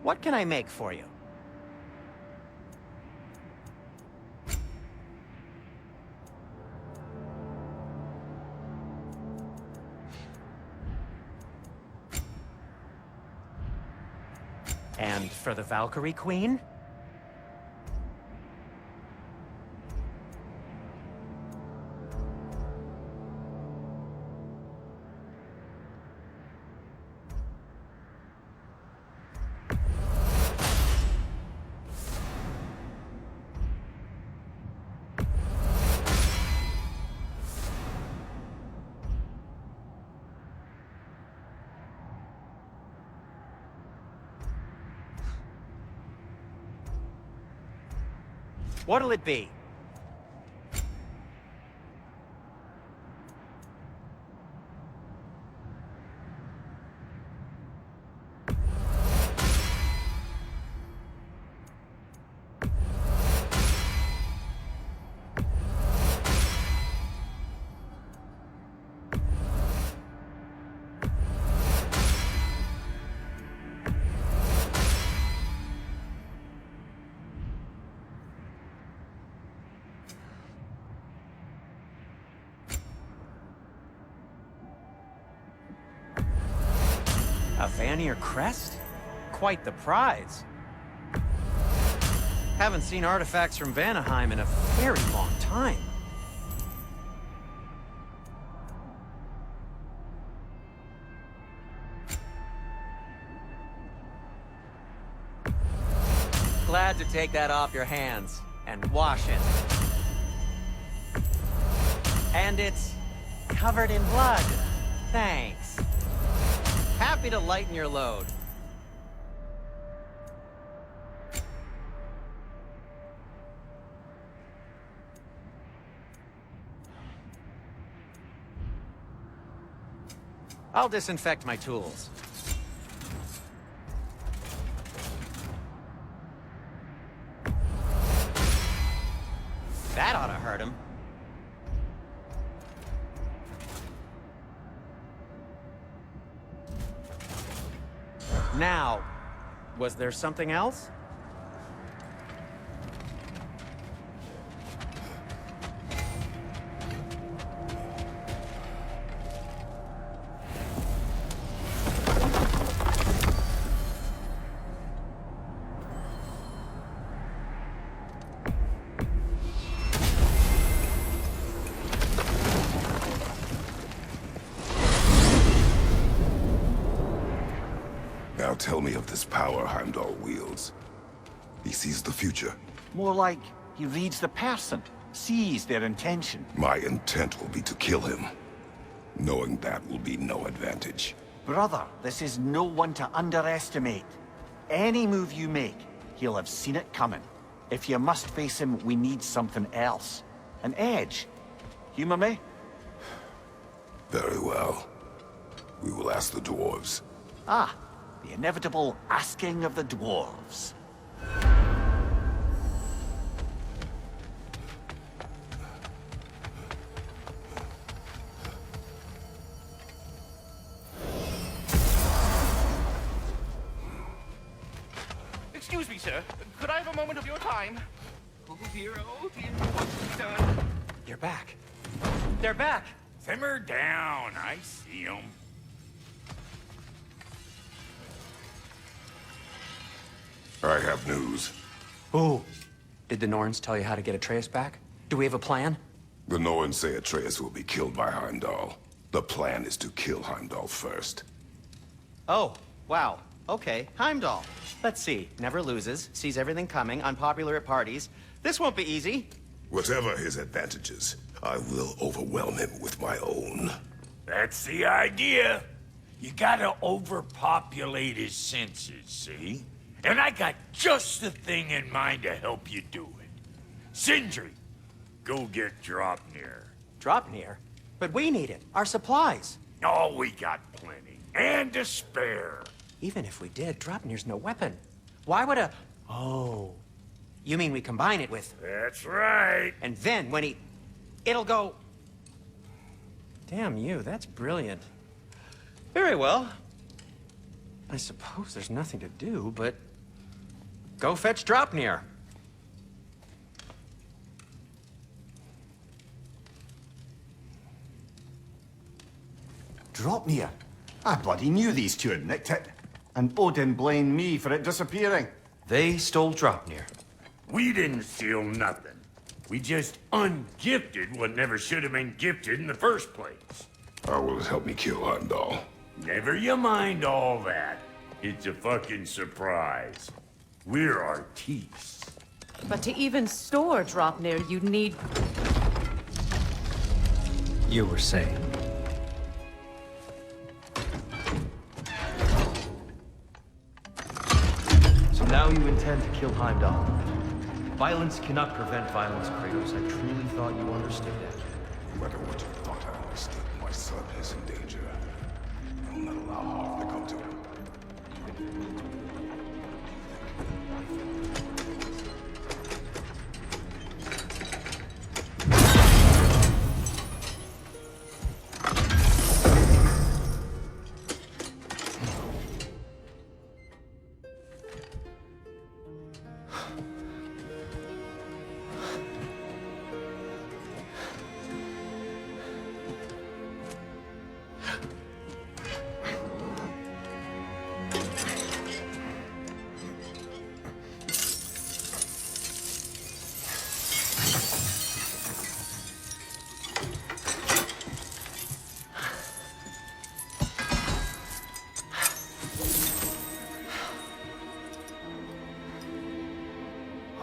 I: What can I make for you? And for the Valkyrie Queen? What'll it be? A Vanir crest? Quite the prize. Haven't seen artifacts from Vanaheim in a very long time. Glad to take that off your hands and wash it. And it's covered in blood. Thanks. Happy to lighten your load. I'll disinfect my tools. That ought to hurt him. Now, was there something else?
F: Now tell me of this power Heimdall wields. He sees the future.
E: More like he reads the person, sees their intention.
F: My intent will be to kill him. Knowing that will be no advantage.
E: Brother, this is no one to underestimate. Any move you make, he'll have seen it coming. If you must face him, we need something else. An edge. Humor me?
F: Very well. We will ask the dwarves.
E: Ah, the inevitable asking of the dwarves.
J: Excuse me, sir. Could I have a moment of your time? Oh dear, what's done?
H: You're back. They're back.
M: Simmer down, I see 'em.
F: I have news.
H: Oh. Did the Norns tell you how to get Atreus back? Do we have a plan?
F: The Norns say Atreus will be killed by Heimdall. The plan is to kill Heimdall first.
N: Oh, wow. Okay, Heimdall. Let's see. Never loses, sees everything coming, unpopular at parties. This won't be easy.
F: Whatever his advantages, I will overwhelm him with my own.
M: That's the idea. You gotta overpopulate his senses, see? And I got just the thing in mind to help you do it. Sindri, go get Dropnir.
H: Dropnir? But we need it. Our supplies.
M: Oh, we got plenty. And to spare.
H: Even if we did, Dropnir's no weapon. Why would a... Oh. You mean we combine it with...
M: That's right.
H: And then when he... It'll go... Damn you, that's brilliant. Very well. I suppose there's nothing to do, but... Go fetch Dropnir.
E: Dropnir? I bloody knew these two had nicked it. And Odin blamed me for it disappearing.
H: They stole Dropnir.
M: We didn't steal nothing. We just ungifted what never should have been gifted in the first place.
F: How will it help me kill Heimdall?
M: Never you mind all that. It's a fucking surprise. We're artistes.
G: But to even store Dropnir, you'd need...
H: You were saying?
O: So now you intend to kill Heimdall. Violence cannot prevent violence, Kratos. I truly thought you understood that.
F: No matter what you thought I understood, my son is in danger. I will not allow harm to come to him.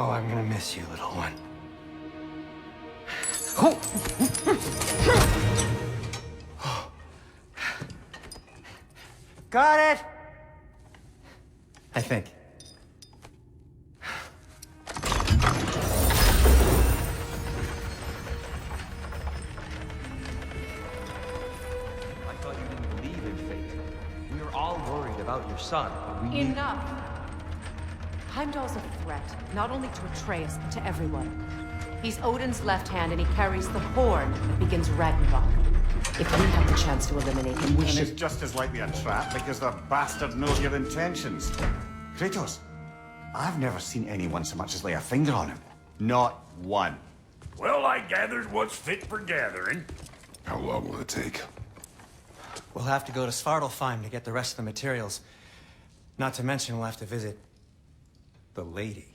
H: Oh, I'm gonna miss you, little one. Got it! I think.
O: I thought you didn't believe in fate. We were all worried about your son, but we...
G: Enough! Heimdall's a threat, not only to Atreus, but to everyone. He's Odin's left hand, and he carries the horn that begins Ragnarok. If we have the chance to eliminate him, we
E: And
G: should...
E: it's just as likely a trap because the bastard knows your intentions. Kratos, I've never seen anyone so much as lay a finger on him. Not one.
M: Well, I gathered what's fit for gathering.
F: How long will it take?
H: We'll have to go to Svartalfheim to get the rest of the materials. Not to mention we'll have to visit... the lady.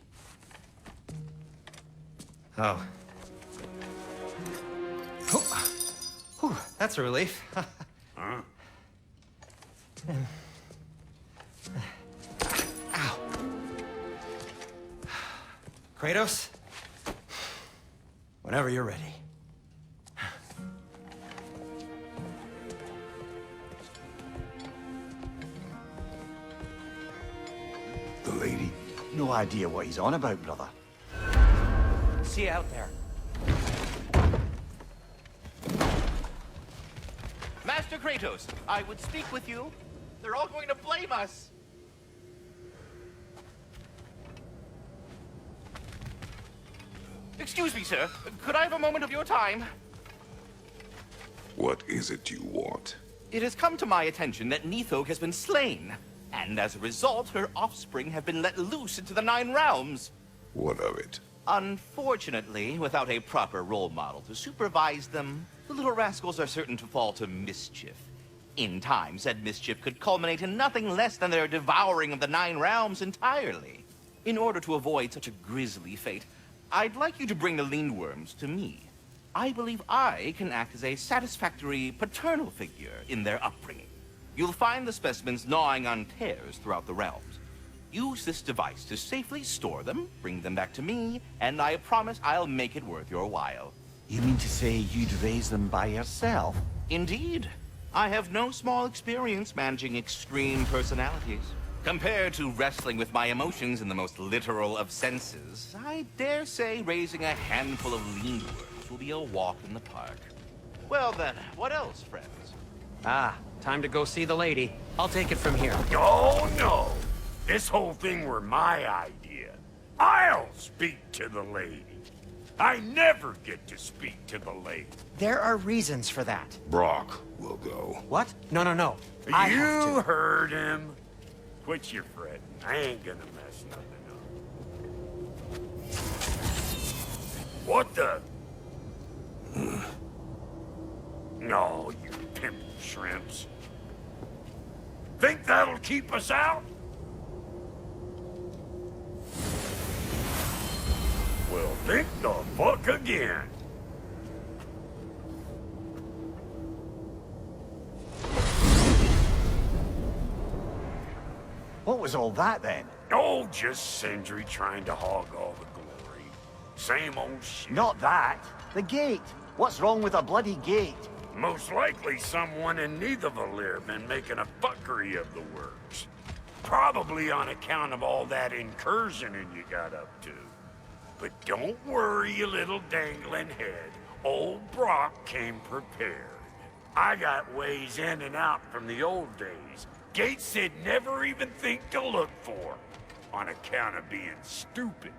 H: Oh. Whew, that's a relief.
M: Huh?
H: Ow. Kratos? Whenever you're ready.
E: No idea what he's on about, brother.
H: See you out there.
J: Master Kratos, I would speak with you. They're all going to blame us. Excuse me, sir. Could I have a moment of your time?
F: What is it you want?
J: It has come to my attention that Nithog has been slain, and as a result, her offspring have been let loose into the Nine Realms.
F: What of it?
J: Unfortunately, without a proper role model to supervise them, the little rascals are certain to fall to mischief. In time, said mischief could culminate in nothing less than their devouring of the Nine Realms entirely. In order to avoid such a grisly fate, I'd like you to bring the Lindworms to me. I believe I can act as a satisfactory paternal figure in their upbringing. You'll find the specimens gnawing on tears throughout the realms. Use this device to safely store them, bring them back to me, and I promise I'll make it worth your while.
E: You mean to say you'd raise them by yourself?
J: Indeed. I have no small experience managing extreme personalities. Compared to wrestling with my emotions in the most literal of senses, I dare say raising a handful of Lindworms will be a walk in the park. Well then, what else, friends?
H: Ah, time to go see the lady. I'll take it from here.
M: Oh, no. This whole thing were my idea. I'll speak to the lady. I never get to speak to the lady.
N: There are reasons for that.
F: Brock will go.
N: What? No, no, no. I have
M: You
N: to.
M: heard him. Quit your fretting. I ain't gonna mess nothing up. What the? No, you pimp shrimps. Think that'll keep us out? Well, think the fuck again.
E: What was all that then?
M: Oh, just Sindri trying to hog all the glory. Same old shit.
E: Not that. The gate. What's wrong with a bloody gate?
M: Most likely someone in Nidavellir been making a fuckery of the works. Probably on account of all that incursioning you got up to. But don't worry, you little dangling head. Old Brock came prepared. I got ways in and out from the old days. Gates they'd never even think to look for, on account of being stupid.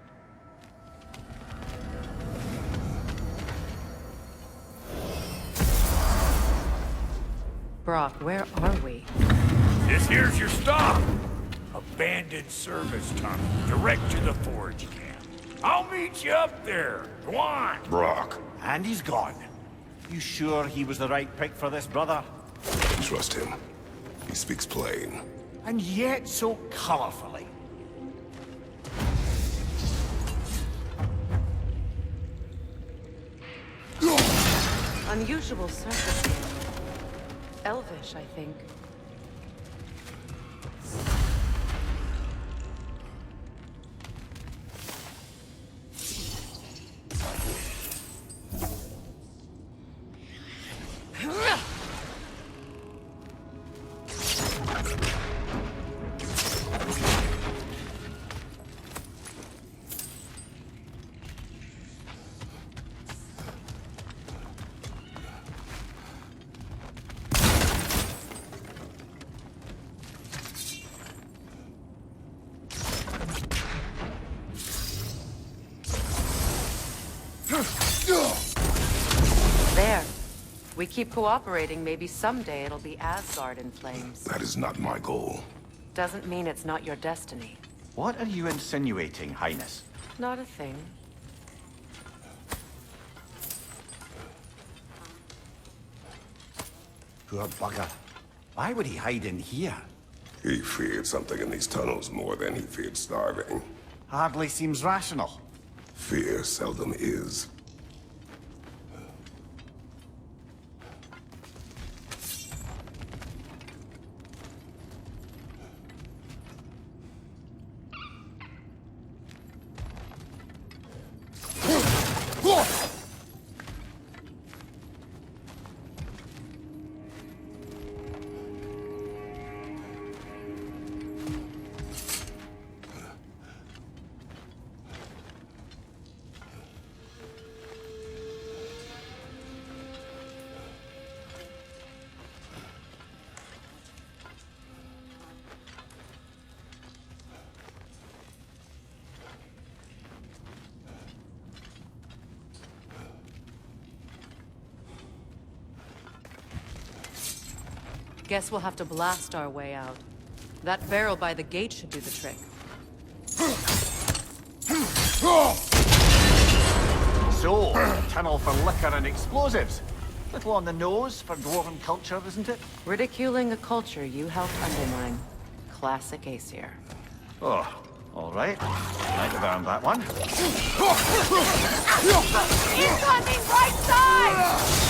G: Brock, where are we?
M: This here's your stop. Abandoned service tunnel, direct to the forge camp. I'll meet you up there. Go on.
F: Brock.
E: And he's gone. You sure he was the right pick for this, brother?
F: Trust him. He speaks plain.
E: And yet so colorfully.
G: Unusual surface here. Elvish, I think. There. We keep cooperating, maybe someday it'll be Asgard in flames.
F: That is not my goal.
G: Doesn't mean it's not your destiny.
E: What are you insinuating, Highness?
G: Not a thing.
E: Poor bugger. Why would he hide in here?
F: He feared something in these tunnels more than he feared starving.
E: Hardly seems rational.
F: Fear seldom is.
G: Guess we'll have to blast our way out. That barrel by the gate should do the trick.
E: So, a tunnel for liquor and explosives. Little on the nose for dwarven culture, isn't it?
G: Ridiculing a culture you helped undermine. Classic Aesir.
E: Oh, all right. Write down that one.
D: Incoming right side!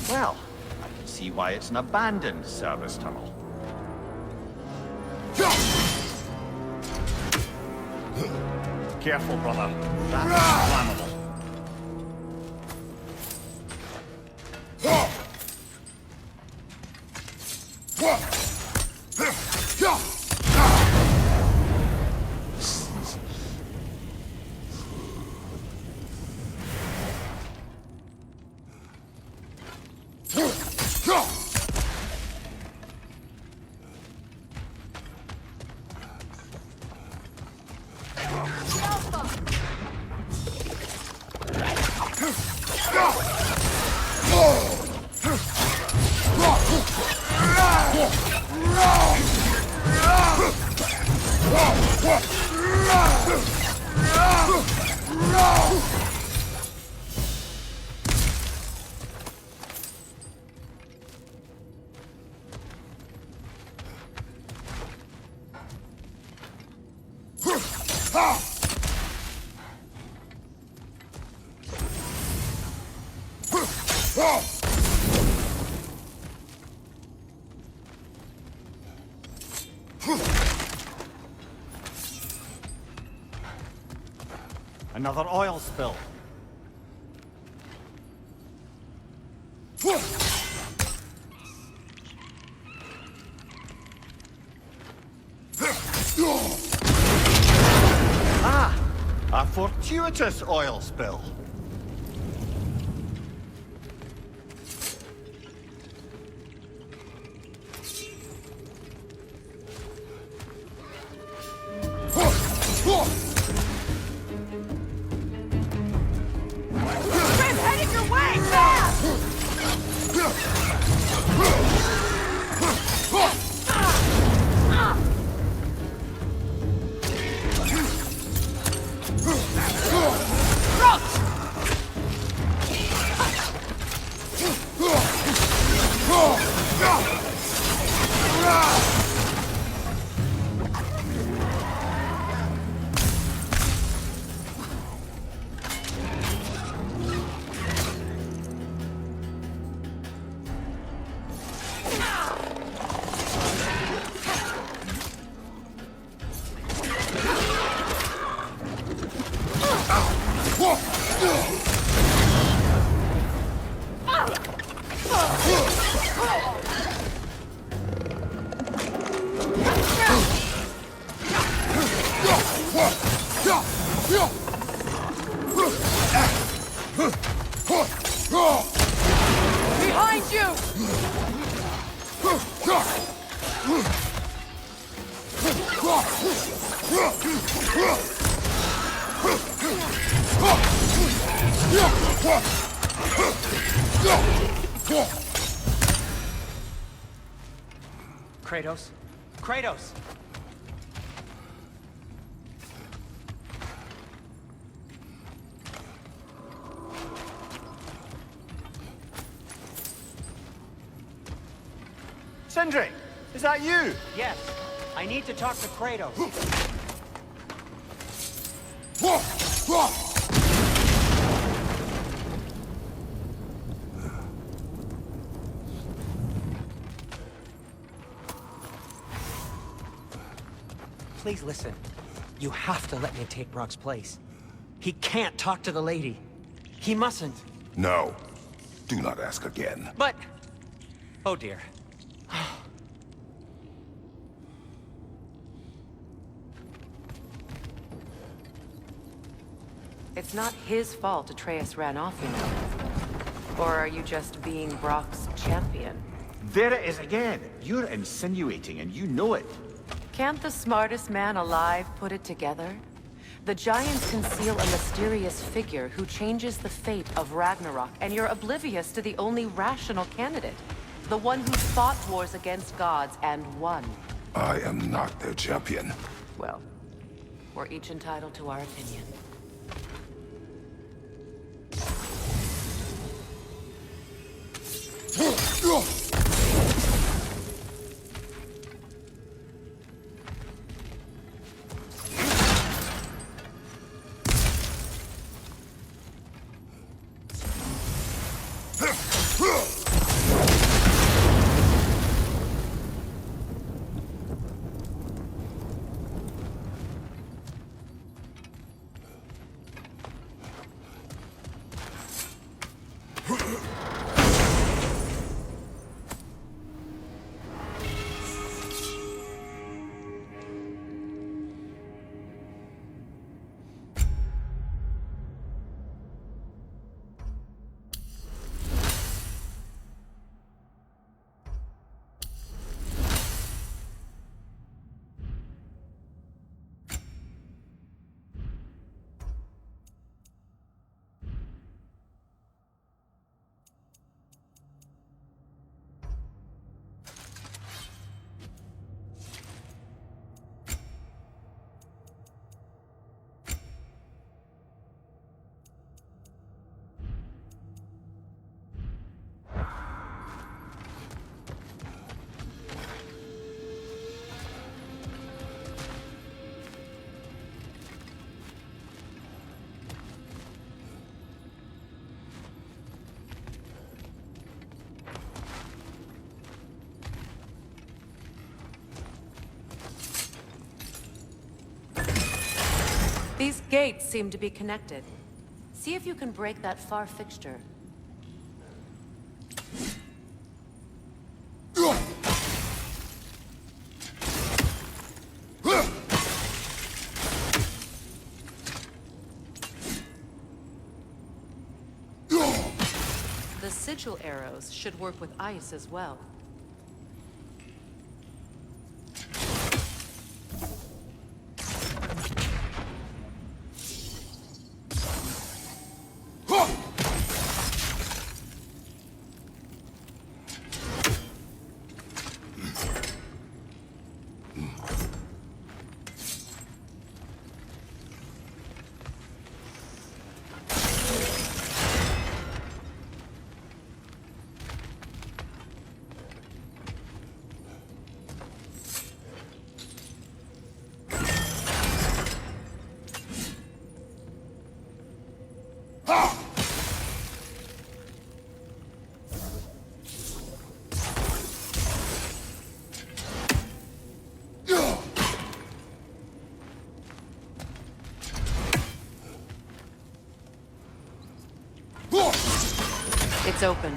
E: Well, I can see why it's an abandoned service tunnel. Careful, brother. That's flammable. Another oil spill. Ah! A fortuitous oil spill.
D: Behind you!
H: Kratos? Kratos!
E: Sindri, is that you?
N: Yes. I need to talk to Kratos. Please listen. You have to let me take Brock's place. He can't talk to the lady. He mustn't.
F: No. Do not ask again.
N: But... Oh dear.
G: It's not his fault Atreus ran off, you know. Or are you just being Brock's champion?
E: There it is again. You're insinuating and you know it.
G: Can't the smartest man alive put it together? The Giants conceal a mysterious figure who changes the fate of Ragnarok, and you're oblivious to the only rational candidate. The one who fought wars against gods and won.
F: I am not their champion.
G: Well, we're each entitled to our opinion. These gates seem to be connected. See if you can break that far fixture. The sigil arrows should work with ice as well. It's open.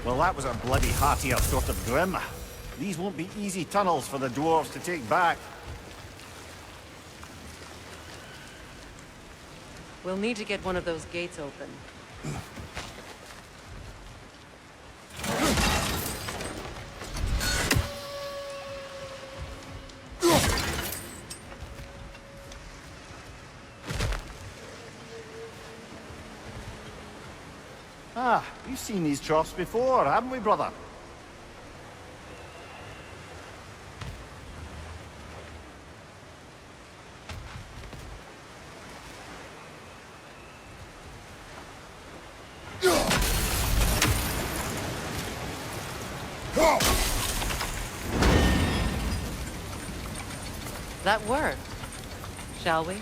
E: Well, that was a bloody heartier sort of grim. These won't be easy tunnels for the dwarves to take back.
G: We'll need to get one of those gates open.
E: Ah, we've seen these troughs before, haven't we, brother?
G: That worked. Shall we?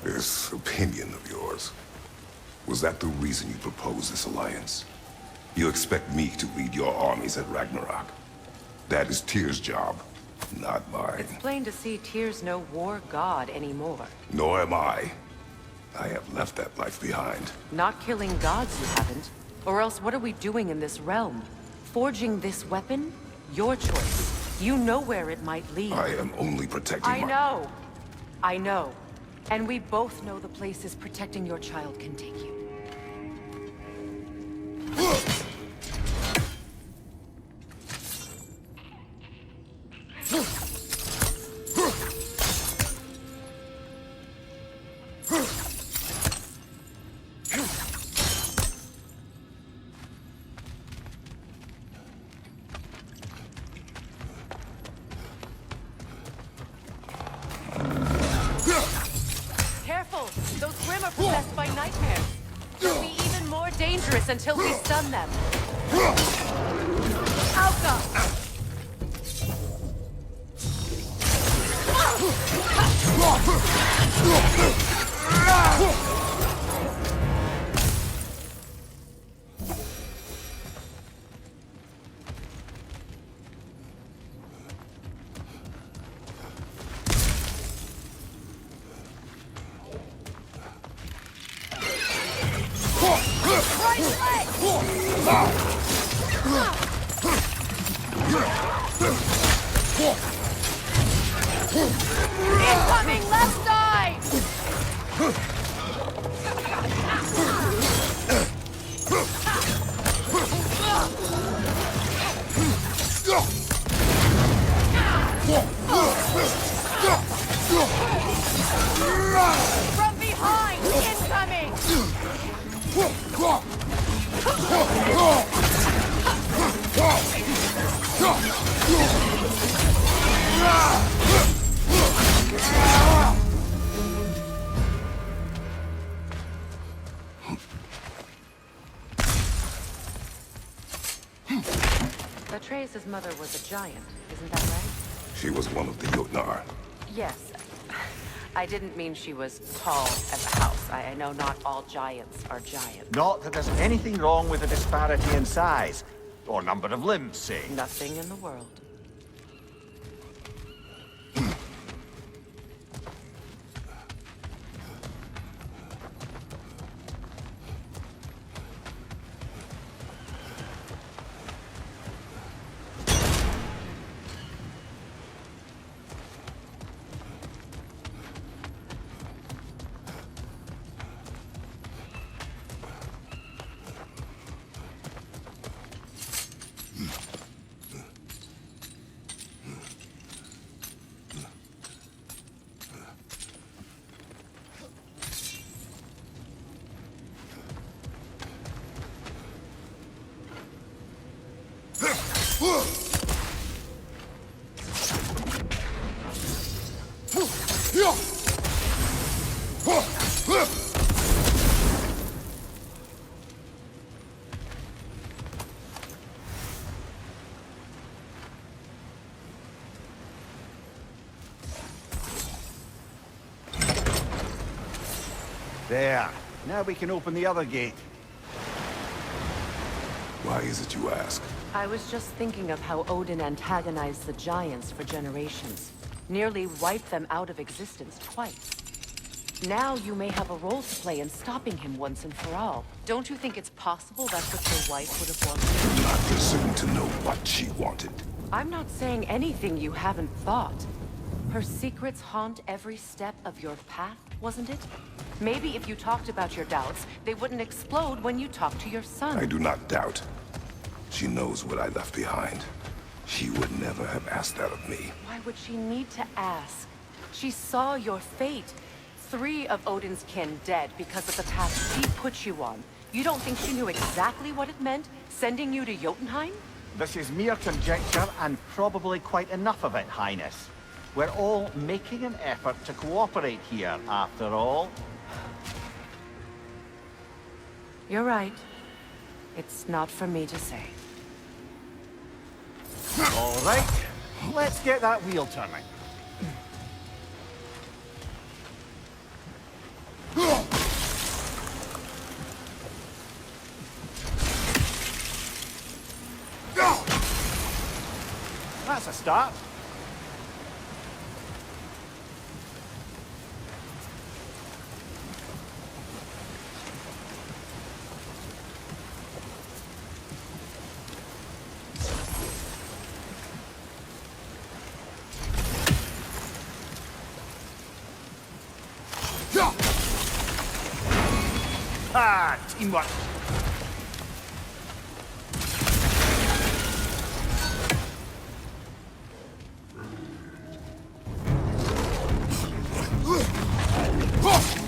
F: This opinion of yours, was that the reason you proposed this alliance? You expect me to lead your armies at Ragnarok? That is Tyr's job, not mine.
G: It's plain to see Tyr's no war god anymore.
F: Nor am I. I have left that life behind.
G: Not killing gods, you haven't. Or else what are we doing in this realm? Forging this weapon? Your choice. You know where it might lead.
F: I am only protecting
G: I know. I know. And we both know the places protecting your child can take you. Careful! Those Grim are possessed by nightmares. They'll be even more dangerous until we stun them. Alka! Incoming left side! From behind! Incoming! Atreus' mother was a giant, isn't that right?
F: She was one of the Jotnar.
G: Yes. I didn't mean she was tall as a house. I know not all giants are giants.
E: Not that there's anything wrong with a disparity in size, or number of limbs, say.
G: Nothing in the world.
E: There. Now we can open the other gate.
F: Why is it you ask?
G: I was just thinking of how Odin antagonized the giants for generations. Nearly wiped them out of existence twice. Now you may have a role to play in stopping him once and for all. Don't you think it's possible that's what your wife would have wanted?
F: Do not presume to know what she wanted.
G: I'm not saying anything you haven't thought. Her secrets haunt every step of your path, wasn't it? Maybe if you talked about your doubts, they wouldn't explode when you talked to your son.
F: I do not doubt. She knows what I left behind. She would never have asked that of me.
G: Why would she need to ask? She saw your fate. 3 of Odin's kin dead because of the path she put you on. You don't think she knew exactly what it meant, sending you to Jotunheim?
N: This is mere conjecture, and probably quite enough of it, Highness. We're all making an effort to cooperate here, after all.
G: You're right. It's not for me to say.
N: All right, let's get that wheel turning. That's a start. Ah, teamwork.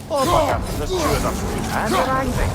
N: Oh, bugger. There's 2 of them. And they're angry.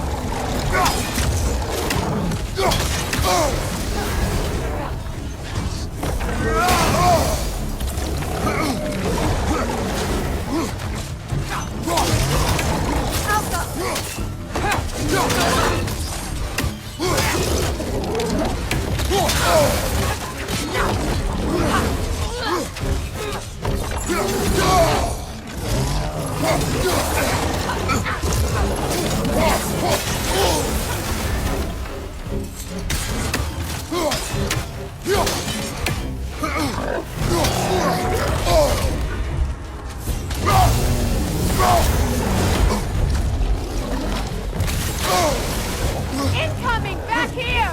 D: Incoming! Back here!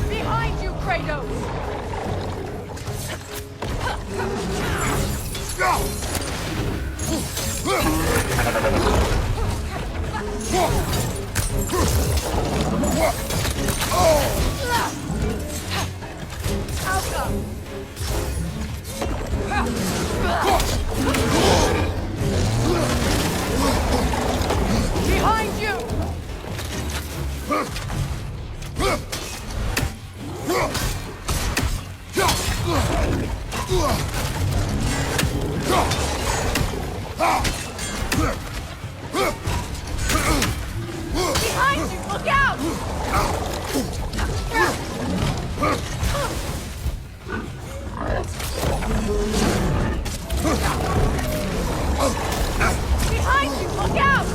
D: Behind you, Kratos! Behind you! Behind you! Look out! Behind you! Look out!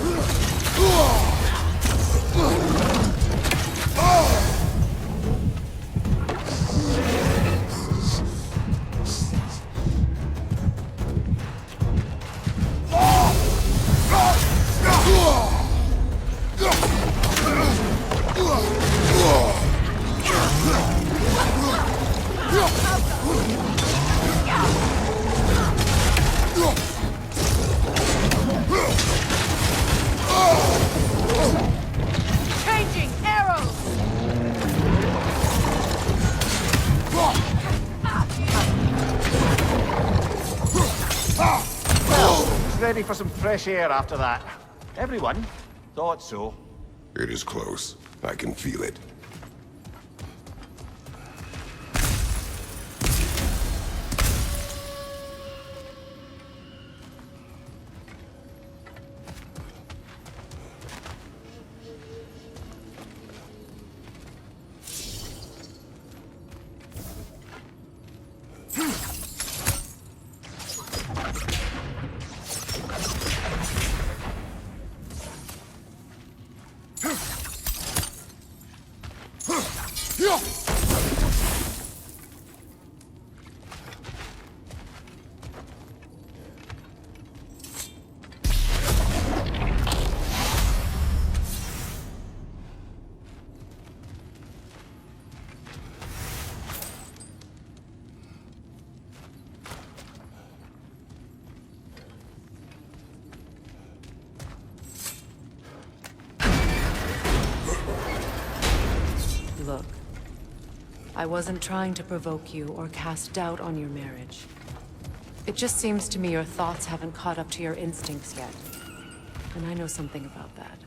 D: Changing arrows!
N: Ready for some fresh air after that. Everyone thought so.
F: It is close. I can feel it.
G: I wasn't trying to provoke you or cast doubt on your marriage. It just seems to me your thoughts haven't caught up to your instincts yet. And I know something about that.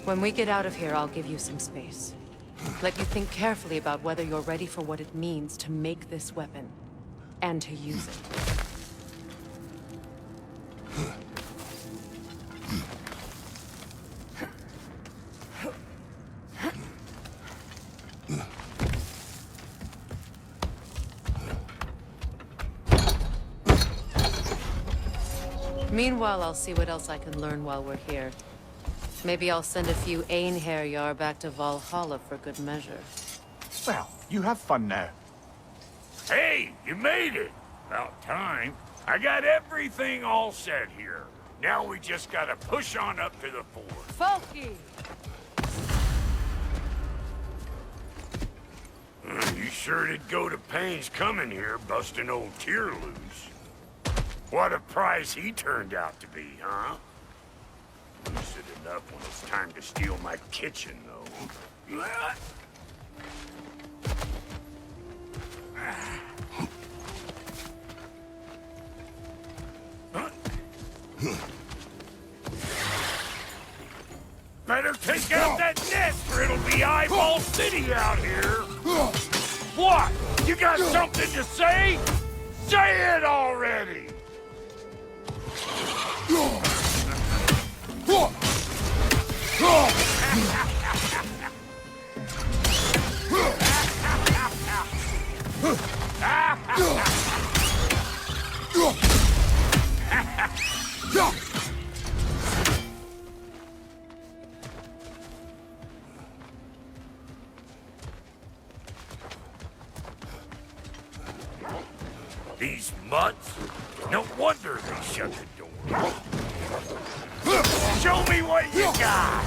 G: When we get out of here, I'll give you some space. Let you think carefully about whether you're ready for what it means to make this weapon, and to use it. Meanwhile, I'll see what else I can learn while we're here. Maybe I'll send a few Einherjar back to Valhalla for good measure.
E: Well, you have fun now.
M: Hey, you made it! About time. I got everything all set here. Now we just gotta push on up to the fort.
D: Folky!
M: You sure did go to pains coming here, busting old Tyr loose. What a prize he turned out to be, huh? Lucid enough when it's time to steal my kitchen, though. Better take out that nest, or it'll be Eyeball City out here. What? You got something to say? Say it already! These mutts? No wonder they shut the door. Show me what you got!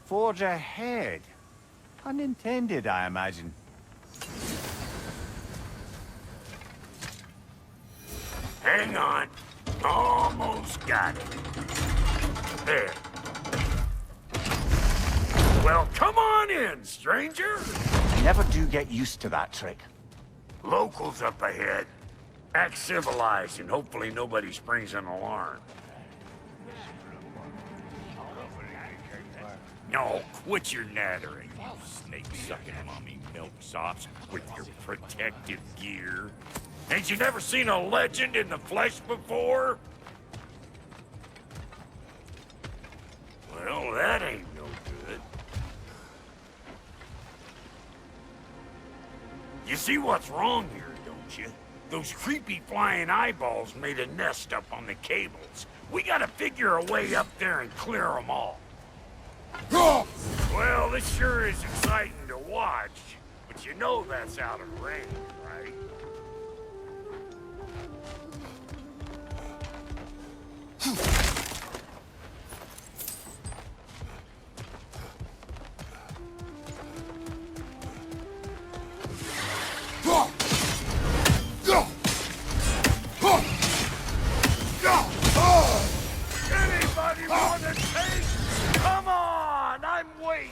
E: Forge ahead. Unintended, I imagine.
M: Hang on. Almost got it. There. Well, come on in, stranger.
E: Never do get used to that trick.
M: Locals up ahead. Act civilized and hopefully nobody springs an alarm. No, quit your nattering, you snake-sucking mommy milksops with your protective gear. Ain't you never seen a legend in the flesh before? Well, that ain't no good. You see what's wrong here, don't you? Those creepy flying eyeballs made a nest up on the cables. We gotta figure a way up there and clear them all. Well, this sure is exciting to watch, but you know that's out of range, right? Anybody want to taste? Come on, I'm waiting.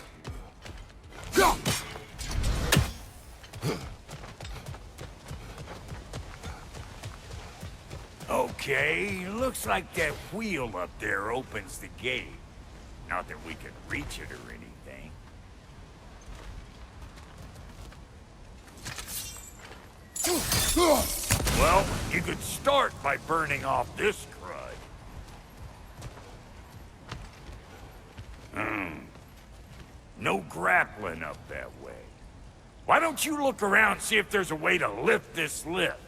M: Okay, looks like that wheel up there opens the gate. Not that we can reach it or anything. Well, you could start by burning off this crud. No grappling up that way. Why don't you look around and see if there's a way to lift this lift?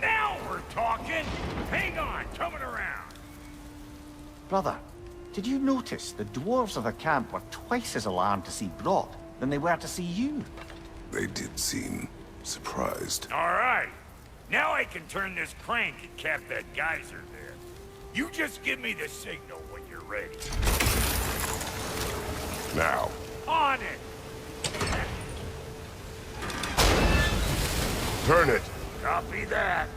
M: Now we're talking! Hang on, coming around.
E: Brother, did you notice the dwarves of the camp were twice as alarmed to see Brok than they were to see you?
F: They did seem surprised.
M: All right. Now I can turn this crank and cap that geyser there. You just give me the signal when you're ready.
F: Now.
M: On it!
F: Turn it.
M: Copy that.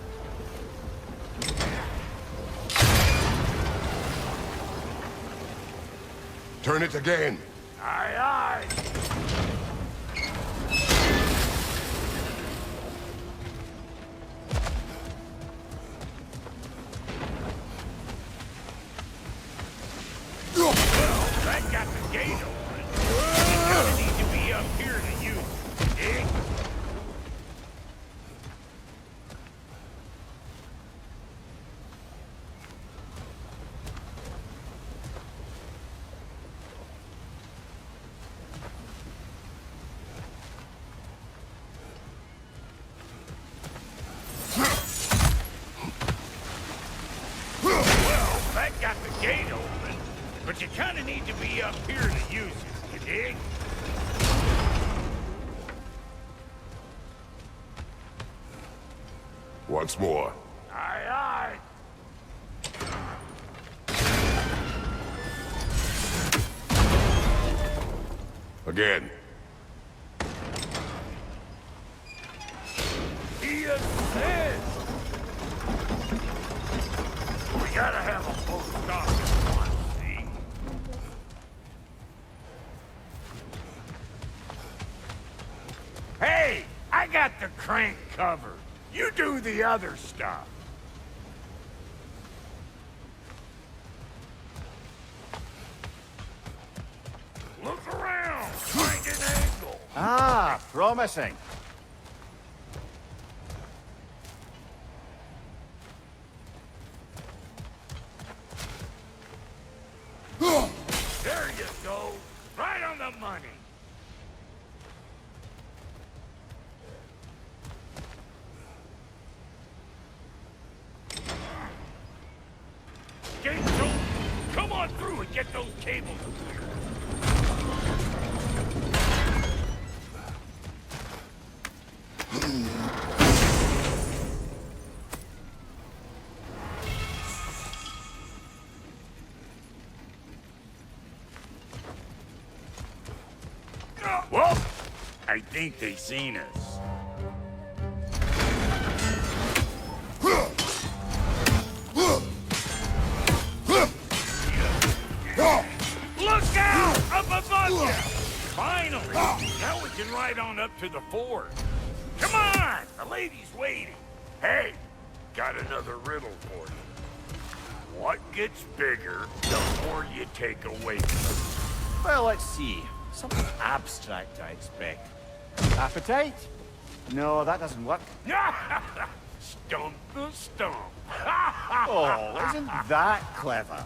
F: Turn it again.
M: Aye, aye. Well, that got the gate open. You kinda need to be up here to use it, eh? Well, that got the gate open, but you kinda need to be up here to use it, you dig?
F: Once more.
M: Aye, aye.
F: Again.
M: He assists! We gotta have a full stop at once, see? Hey! I got the crank covered. You do the other stuff. Look around! Find an angle!
E: Ah, promising.
M: There you go. Right on the money. Gates open. Come on through and get those cables clear. Well, I think they seen us. Look out! Up above you! Finally! Now we can ride on up to the fort. Come on! The lady's waiting. Hey, got another riddle for you. What gets bigger the more you take away from
E: Well, let's see. Something abstract, I expect. Appetite? No, that doesn't work.
M: it? Stump the stump.
E: Oh, isn't that clever?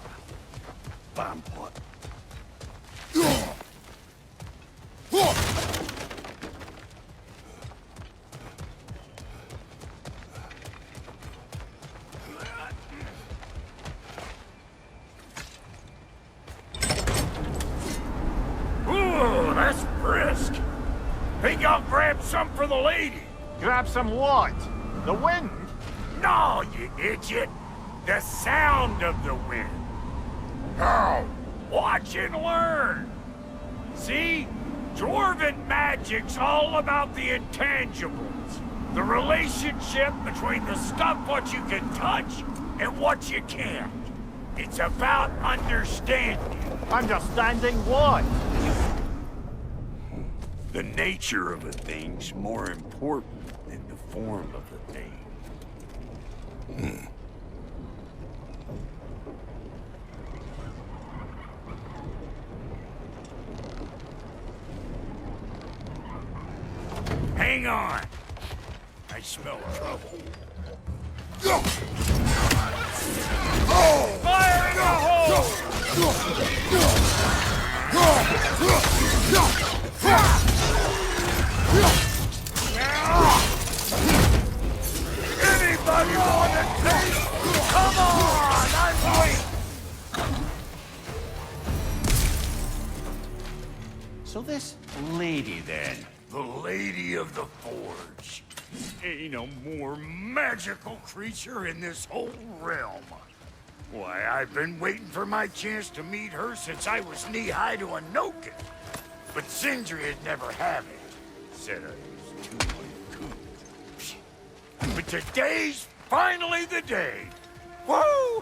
E: Vampot.
M: brisk. Think I'll grab some for the lady.
E: Grab some what? The wind?
M: No, you idiot. The sound of the wind.
E: How?
M: Watch and learn. See? Dwarven magic's all about the intangibles. The relationship between the stuff what you can touch and what you can't. It's about understanding.
E: Understanding what?
M: The nature of a thing's more important than the form of the thing. Hang on. I smell trouble. Fire in the hole! Anybody want a taste? Come on! I'm waiting!
E: So this lady then?
M: The Lady of the Forge. Ain't no more magical creature in this whole realm. Why, I've been waiting for my chance to meet her since I was knee-high to a Noken. But Sindri had never had it. Said I was too uncouth. But today's finally the day. Woo!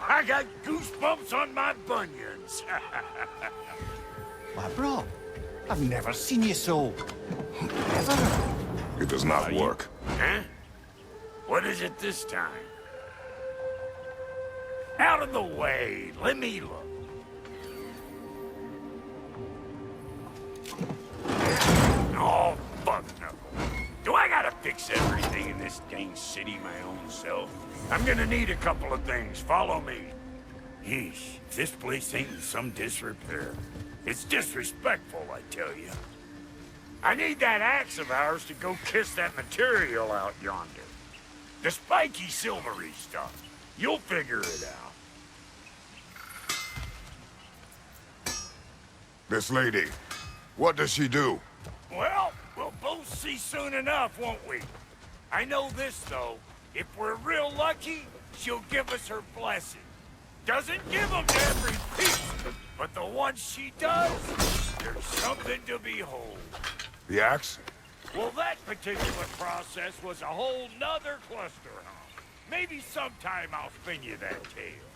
M: I got goosebumps on my bunions.
E: My bro, I've never seen you so...
F: It does not work.
M: Huh? What is it this time? Out of the way. Let me look. Oh, fuck no. Do I gotta fix everything in this dang city my own self? I'm gonna need a couple of things. Follow me. Yeesh, this place ain't in some disrepair. It's disrespectful, I tell you. I need that axe of ours to go kiss that material out yonder. The spiky silvery stuff. You'll figure it out.
F: This lady, what does she do?
M: Well, we'll both see soon enough, won't we? I know this, though. If we're real lucky, she'll give us her blessing. Doesn't give them to every piece, but the ones she does, there's something to behold.
F: The axe?
M: Well, that particular process was a whole nother cluster hump. Maybe sometime I'll spin you that tale.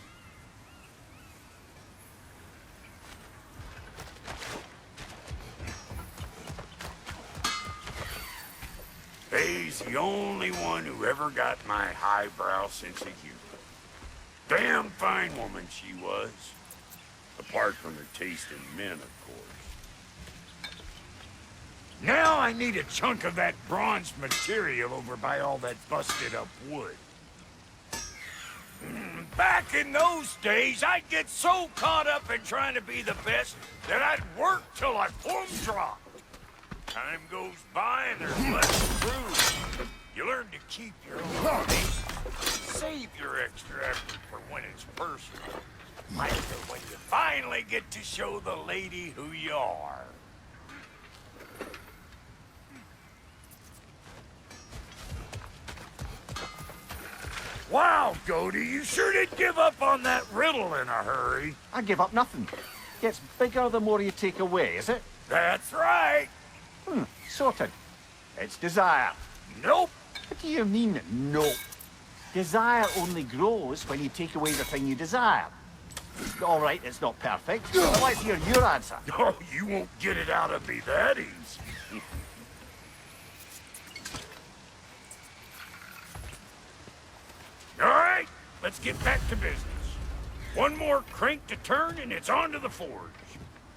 M: Faye's the only one who ever got my highbrow sense of humor. Damn fine woman she was. Apart from her taste in men, of course. Now I need a chunk of that bronze material over by all that busted up wood. Back in those days, I'd get so caught up in trying to be the best that I'd work till I plumb dropped. Time goes by and there's less to prove. You learn to keep your own money. Save your extra effort for when it's personal. Like when you finally get to show the lady who you are. Wow, Goaty, you sure did give up on that riddle in a hurry.
E: I give up nothing. Gets bigger the more you take away, is it?
M: That's right.
E: Sorted. It's desire.
M: Nope.
E: What do you mean, nope? Desire only grows when you take away the thing you desire. All right, it's not perfect, but let's hear your answer.
M: Oh, you won't get it out of me that easy. All right, let's get back to business. One more crank to turn and it's on to the forge.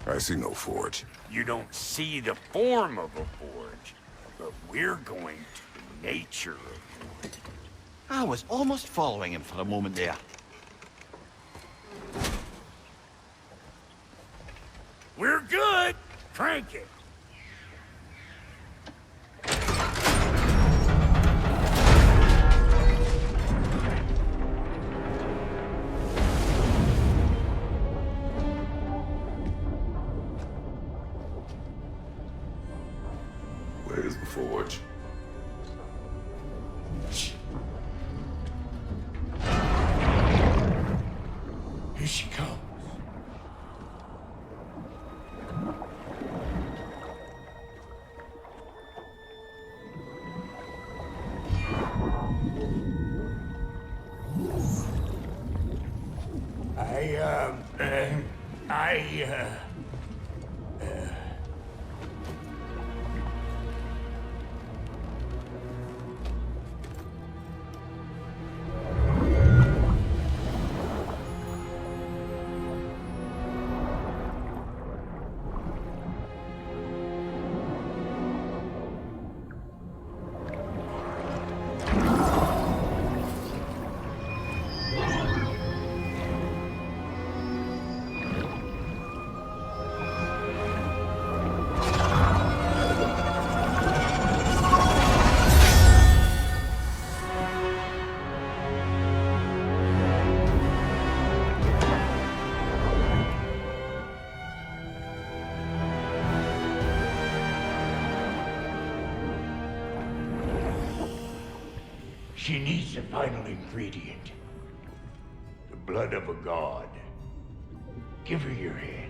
F: I see no forge.
M: You don't see the form of a forge, but we're going to the nature of one.
E: I was almost following him for a moment there.
M: We're good. Crank it.
F: Where's the forge?
M: Here she comes. She needs the final ingredient. The blood of a god. Give her your hand.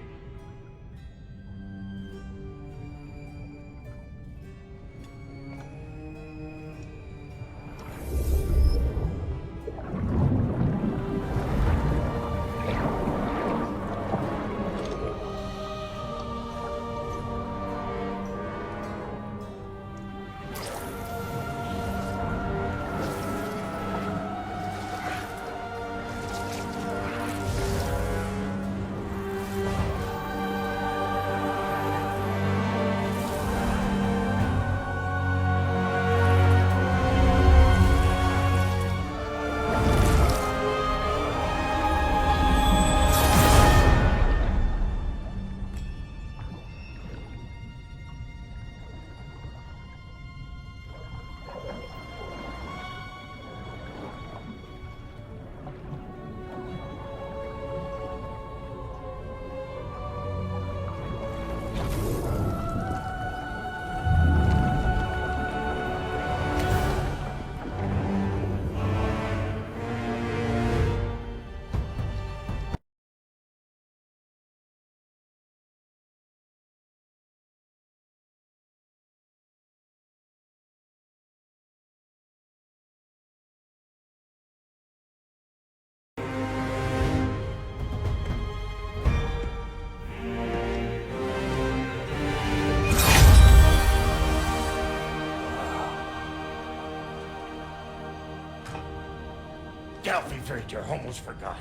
M: Infiltrator, almost forgot.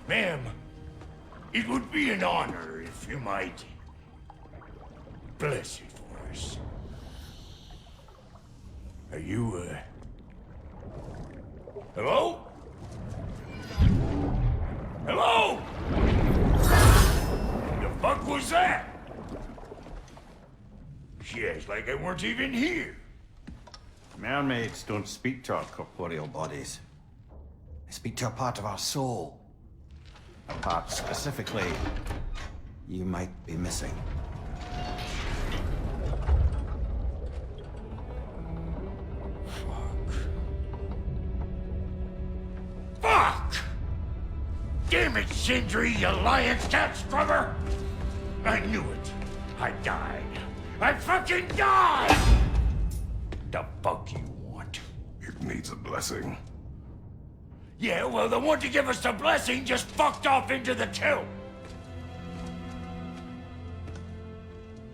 M: Ma'am, it would be an honor if you might bless it for us. Are you, hello? Hello? The fuck was that? She acts like I weren't even here.
E: Mermaids don't speak to our corporeal bodies. They speak to a part of our soul. A part specifically you might be missing.
M: Fuck! Damn it, Sindri, you lion's cat scrubber! I knew it. I died. I fucking died! The fuck you want?
F: It needs a blessing.
M: Yeah, well, the one to give us the blessing just fucked off into the tomb.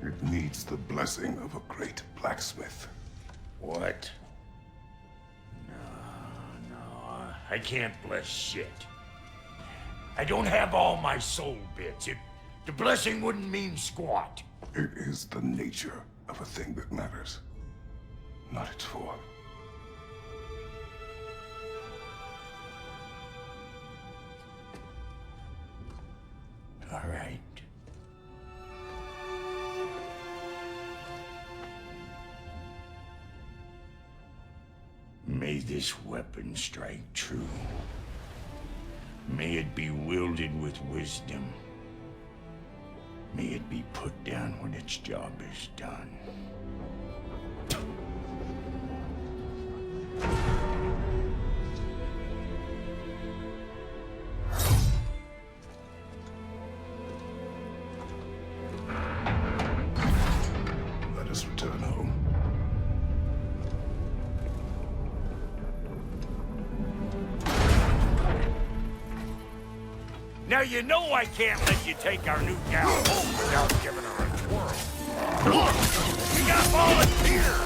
F: It needs the blessing of a great blacksmith.
M: What? No, I can't bless shit. I don't have all my soul bits. The blessing wouldn't mean squat.
F: It is the nature of a thing that matters, not its form.
M: All right. May this weapon strike true. May it be wielded with wisdom. May it be put down when its job is done.
F: Let us return home.
M: Now you know I can't let you take our new gal home without giving her a twirl. We got volunteers!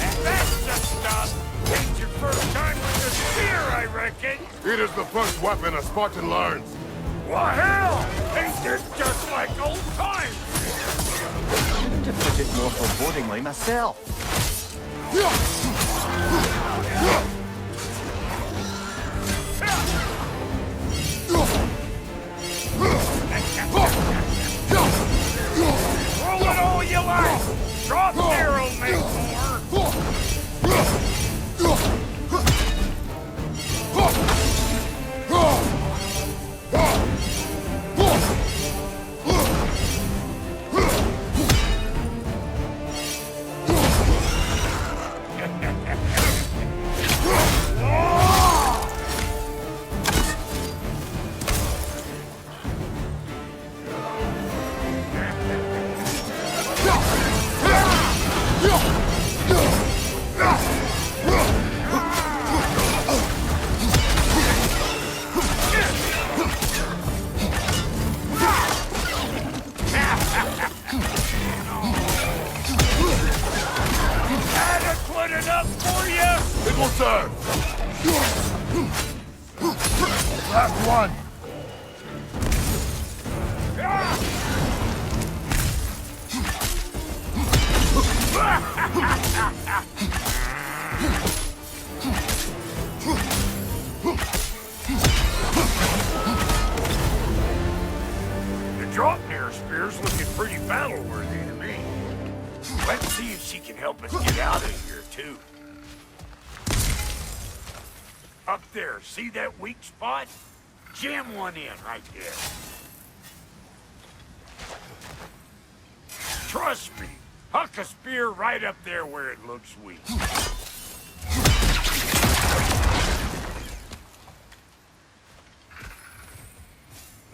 M: And that's the stuff! Ain't your first time with the spear, I reckon!
F: It is the first weapon a Spartan learns.
M: Well, hell! Ain't this just like old times?
N: To put it more forebodingly myself.
M: Roll it all you like! Drop zero, make more! Adequate enough for you?
F: It will serve. Last one.
M: The Draupnir spear's looking pretty battle-worthy to me. Let's see if she can help us get out of here, too. Up there, see that weak spot? Jam one in right there. Trust me, huck a spear right up there where it looks weak.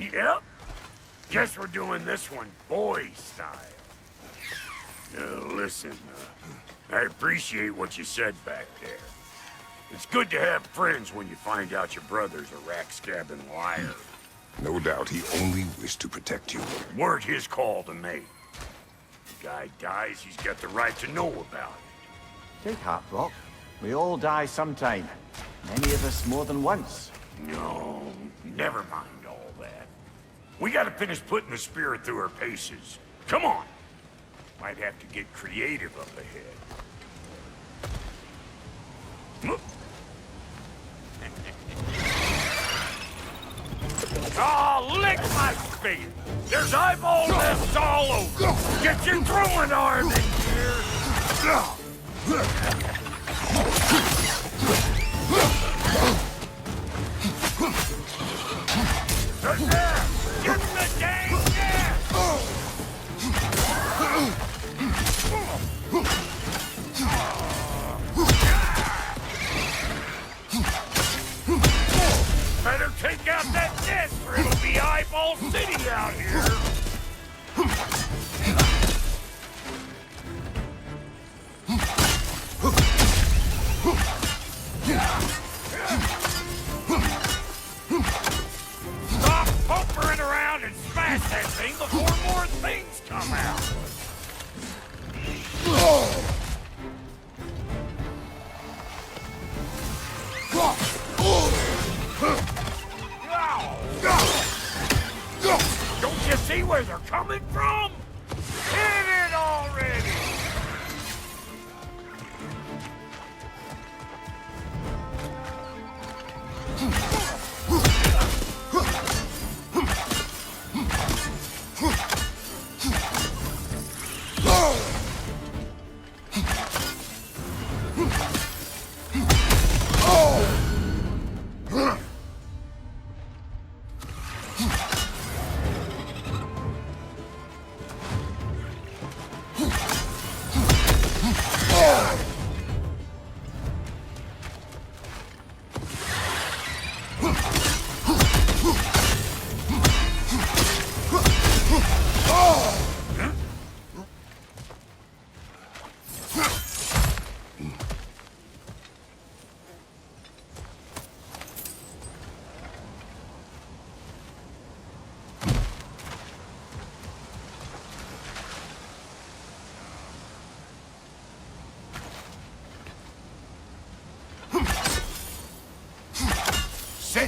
M: Yep. Guess we're doing this one boy style. Listen, I appreciate what you said back there. It's good to have friends when you find out your brother's a rack-scabbing liar.
F: No doubt he only wished to protect you.
M: Weren't his call to make. The guy dies, he's got the right to know about it.
E: Take heart, Brock. We all die sometime. Many of us more than once.
M: No, never mind all that. We gotta finish putting the spirit through her paces. Come on! Might have to get creative up ahead. Oh, lick my feet! There's eyeball nests all over! Get your throwing arm in here! Get the dang nest! Better take out that nest or it'll be Eyeball City out here! Stop pumpering around and smash that thing before more things come out! Don't you see where they're coming from? Hit it already!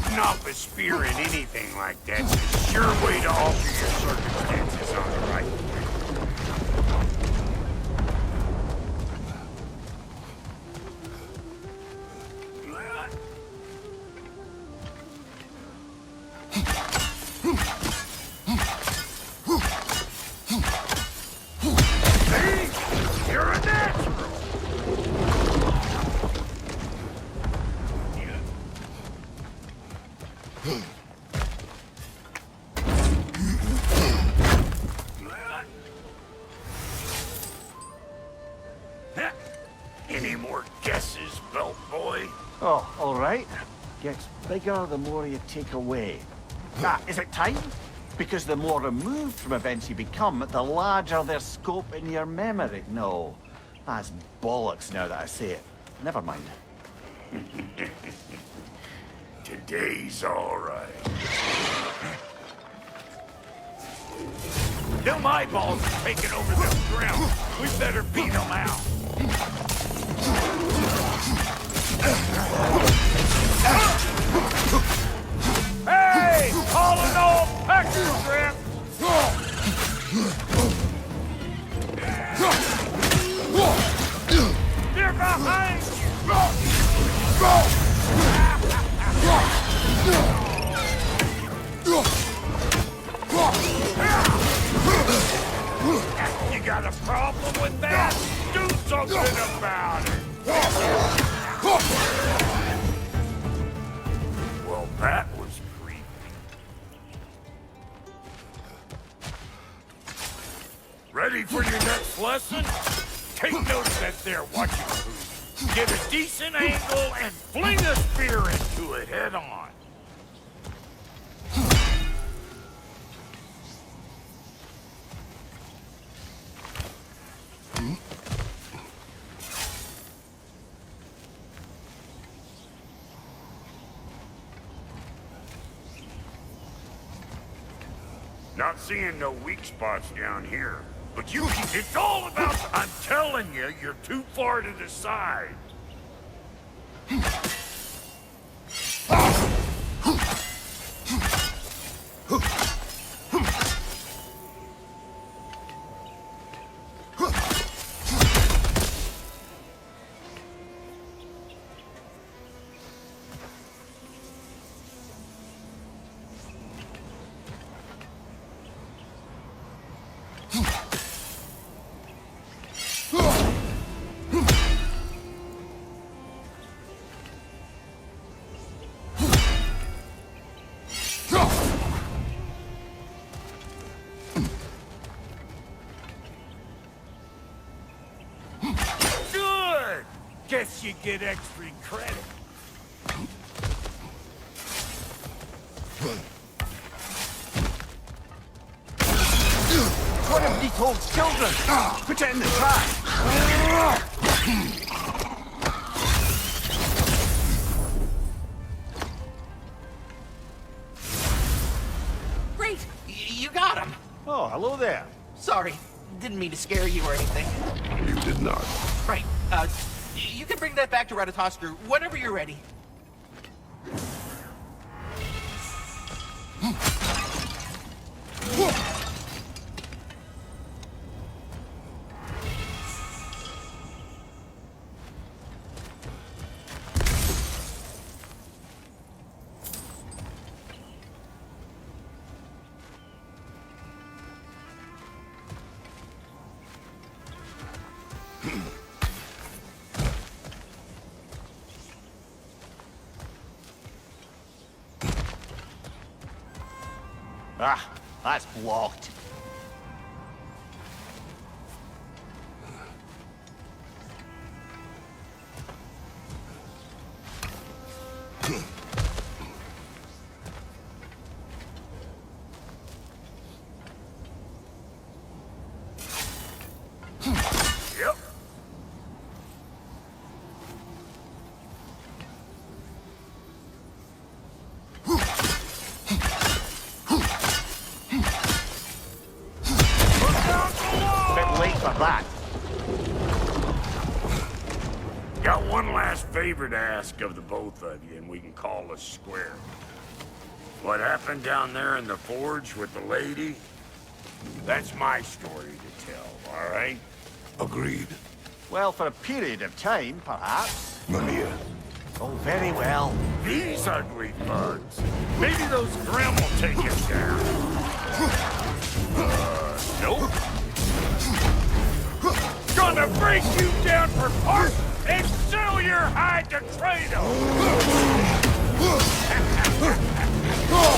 M: Biting off a spear in anything like that's a sure way to alter your circumstances on the right way. See? You're a natural! Any more guesses, belt boy?
I: Oh, all right. Gets bigger the more you take away. Ah, is it time? Because the more removed from events you become, the larger their scope in your memory. No, that's bollocks now that I say it. Never mind.
M: Today's all right. Them eyeballs are taking over the ground. We better beat them out. Hey! All in all, pecker trip! They're behind you got a problem with that? Do something about it! Well, that was creepy. Ready for your next lesson? Take notice that they're watching food. Get a decent angle and fling a spear into it head on. Not seeing no weak spots down here. But it's all about, I'm telling you, you're too far to the side. Guess you get extra credit.
I: What have you told children? Put it in the trash.
J: Great! You got him!
I: Oh, hello there.
J: Sorry, didn't mean to scare you or anything.
F: You did not.
J: Right, you can bring that back to Ratatoskr whenever you're ready.
I: Ah, that's blocked.
M: Yep.
I: Bit late for that.
M: Got one last favor to ask of the both of you, and we can call us square. What happened down there in the forge with the lady? That's my story to tell, all right?
F: Agreed.
I: Well, for a period of time, perhaps.
F: Mamiya.
I: Oh, very well.
M: These ugly bugs. Maybe those Grimm will take him down. Nope. Gonna break you down for parts and sell your hide to Kratos!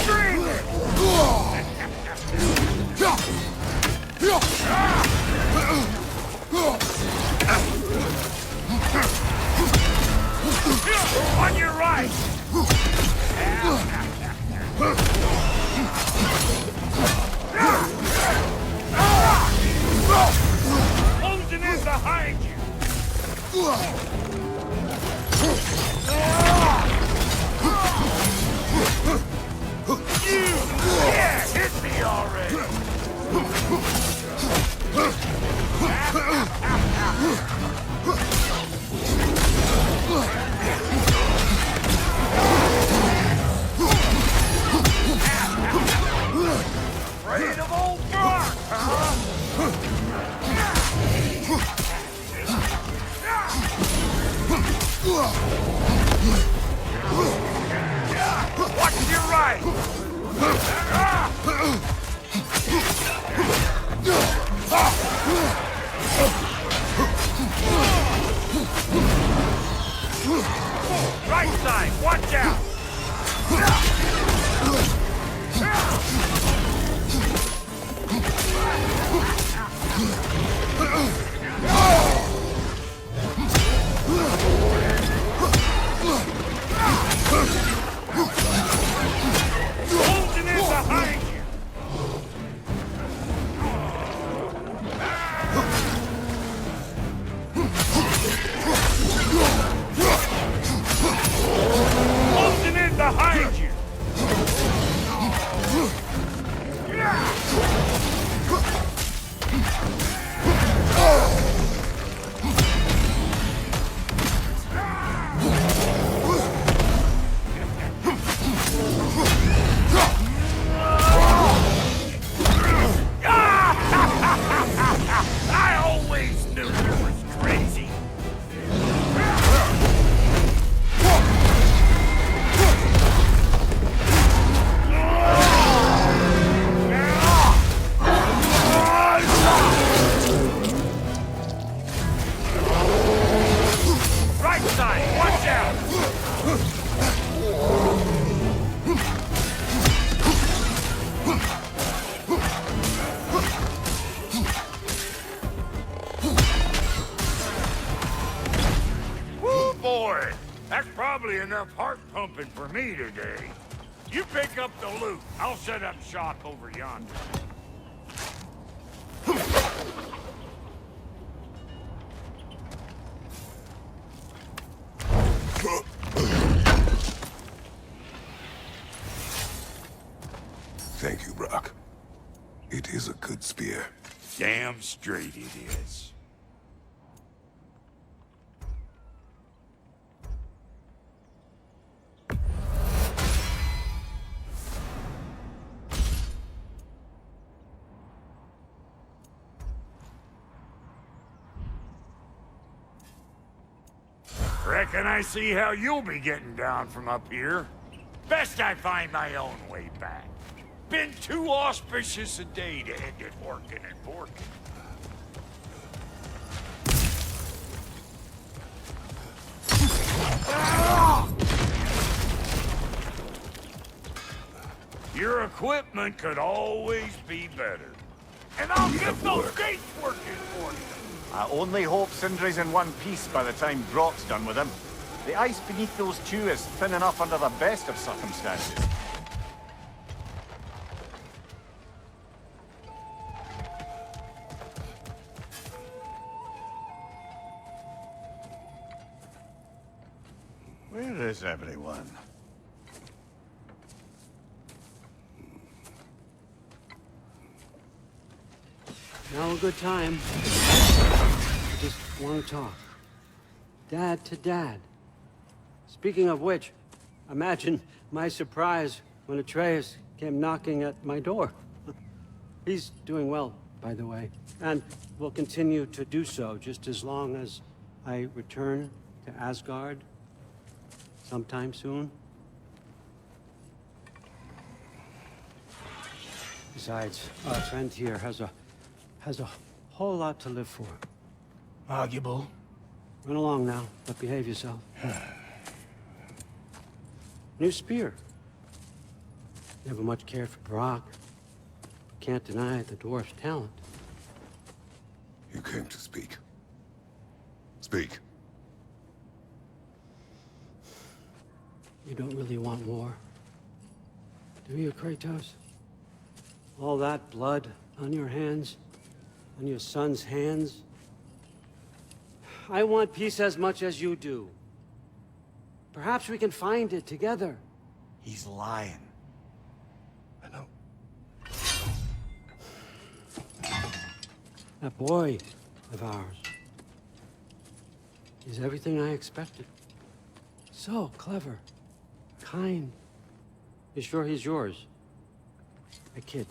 M: Bring it! On your right! Closing in behind you! Yeah, hit me already! Afraid of old Brock, huh? Watch your right! Right side, watch out! Holding it behind you! Closing in behind you! I always knew you was crazy! Right side, watch out! Woo, boy! That's probably enough heart pumping for me today. You pick up the loot. I'll set up shop over yonder.
F: Thank you, Brock. It is a good spear.
M: Damn straight it is. Reckon I see how you'll be getting down from up here. Best I find my own way back. Been too auspicious a day to end it working and borking. Your equipment could always be better. And I'll get those gates working for you.
I: I only hope Sindri's in one piece by the time Brock's done with him. The ice beneath those two is thin enough under the best of circumstances.
E: Where is everyone?
C: Now a good time. I just want to talk. Dad to Dad. Speaking of which, imagine my surprise when Atreus came knocking at my door. He's doing well, by the way, and will continue to do so just as long as I return to Asgard sometime soon. Besides, our friend here has a whole lot to live for.
M: Arguable.
C: Run along now, but behave yourself. New spear. Never much cared for Brock. Can't deny the dwarf's talent.
F: You came to speak. Speak.
C: You don't really want war, do you, Kratos? All that blood on your hands, on your son's hands. I want peace as much as you do. Perhaps we can find it together.
I: He's lying.
F: I know.
C: That boy of ours. He's everything I expected. So clever, kind. You sure he's yours? A kid.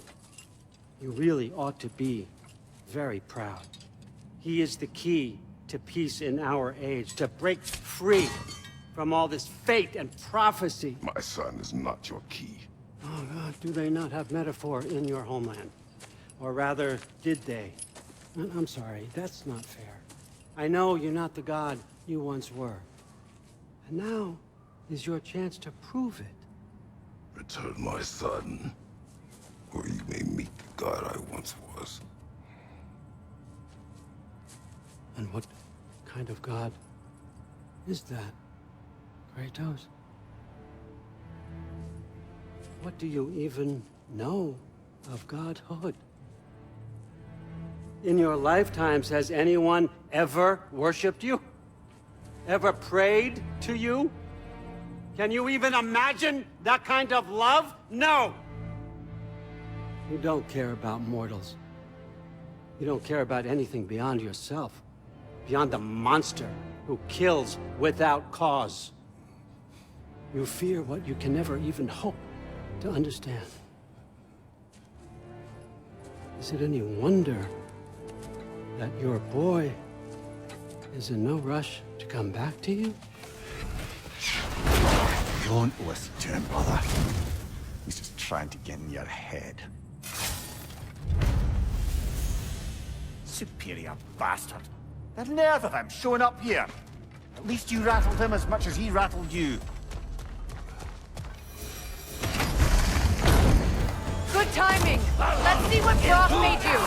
C: You really ought to be very proud. He is the key to peace in our age, to break free from all this fate and prophecy.
F: My son is not your key.
C: Oh God, do they not have metaphor in your homeland? Or rather, did they? I'm sorry, that's not fair. I know you're not the god you once were. And now is your chance to prove it.
F: Return my son, or you may meet the god I once was.
C: And what kind of god is that, Kratos? What do you even know of godhood? In your lifetimes, has anyone ever worshipped you? Ever prayed to you? Can you even imagine that kind of love? No! You don't care about mortals. You don't care about anything beyond yourself. Beyond the monster who kills without cause. You fear what you can never even hope to understand. Is it any wonder that your boy is in no rush to come back to you?
I: Don't listen to him, brother. He's just trying to get in your head. Superior bastard. The nerve of him showing up here. At least you rattled him as much as he rattled you.
D: Good timing. Let's see what Brock made you.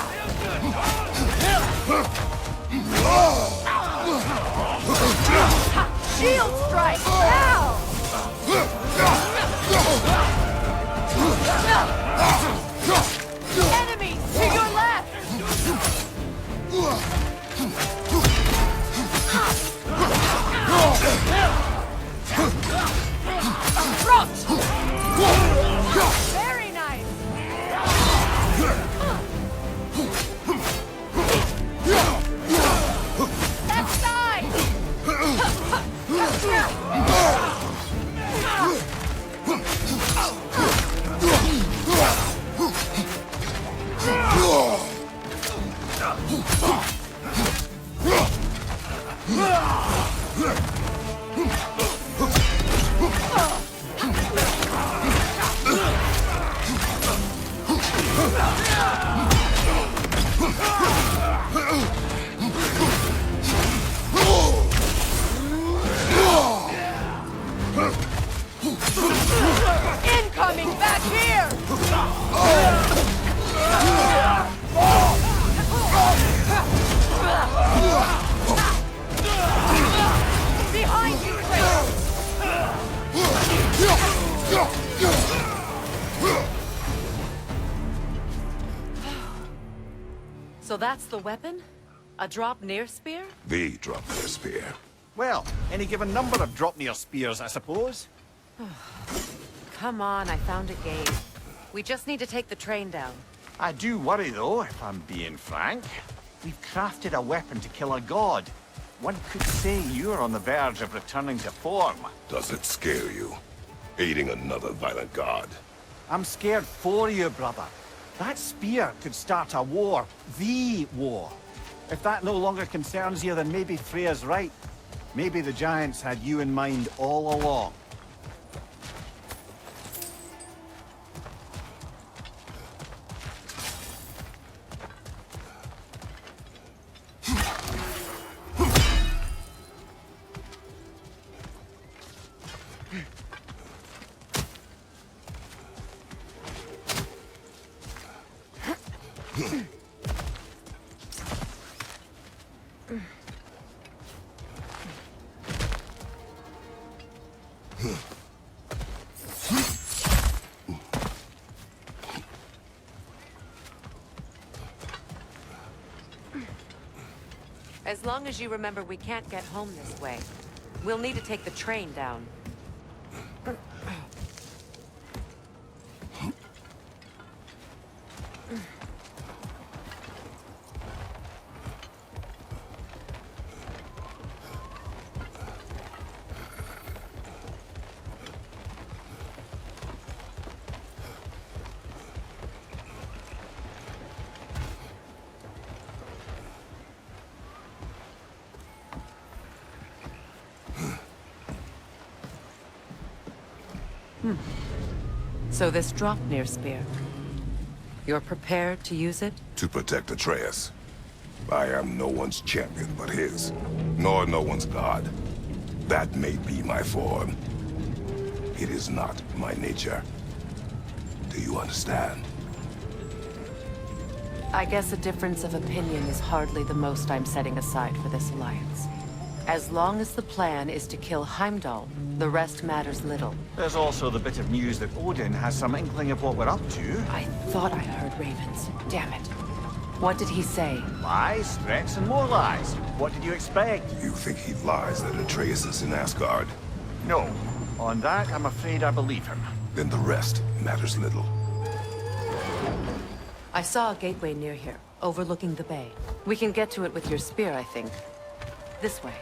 D: Shield strike now! Enemies to your left! Very nice! Left side! Incoming back here! Behind you, Kratos!
G: So that's the weapon? A drop near spear?
F: The drop their spear.
I: Well, any given number of drop-near spears, I suppose.
G: Come on, I found a gate. We just need to take the train down.
I: I do worry, though, if I'm being frank. We've crafted a weapon to kill a god. One could say you're on the verge of returning to form.
F: Does it scare you? Aiding another violent god?
I: I'm scared for you, brother. That spear could start a war. The war. If that no longer concerns you, then maybe Freya's right. Maybe the Giants had you in mind all along.
G: As long as you remember we can't get home this way. We'll need to take the train down. So this Draupnir spear, you're prepared to use it?
F: To protect Atreus. I am no one's champion but his, nor no one's god. That may be my form. It is not my nature. Do you understand?
G: I guess a difference of opinion is hardly the most I'm setting aside for this alliance. As long as the plan is to kill Heimdall, the rest matters little.
I: There's also the bit of news that Odin has some inkling of what we're up to.
G: I thought I heard ravens. Damn it. What did he say?
I: Lies, threats, and more lies. What did you expect?
F: You think he lies that Atreus is in Asgard?
I: No. On that, I'm afraid I believe him.
F: Then the rest matters little.
G: I saw a gateway near here, overlooking the bay. We can get to it with your spear, I think. This way.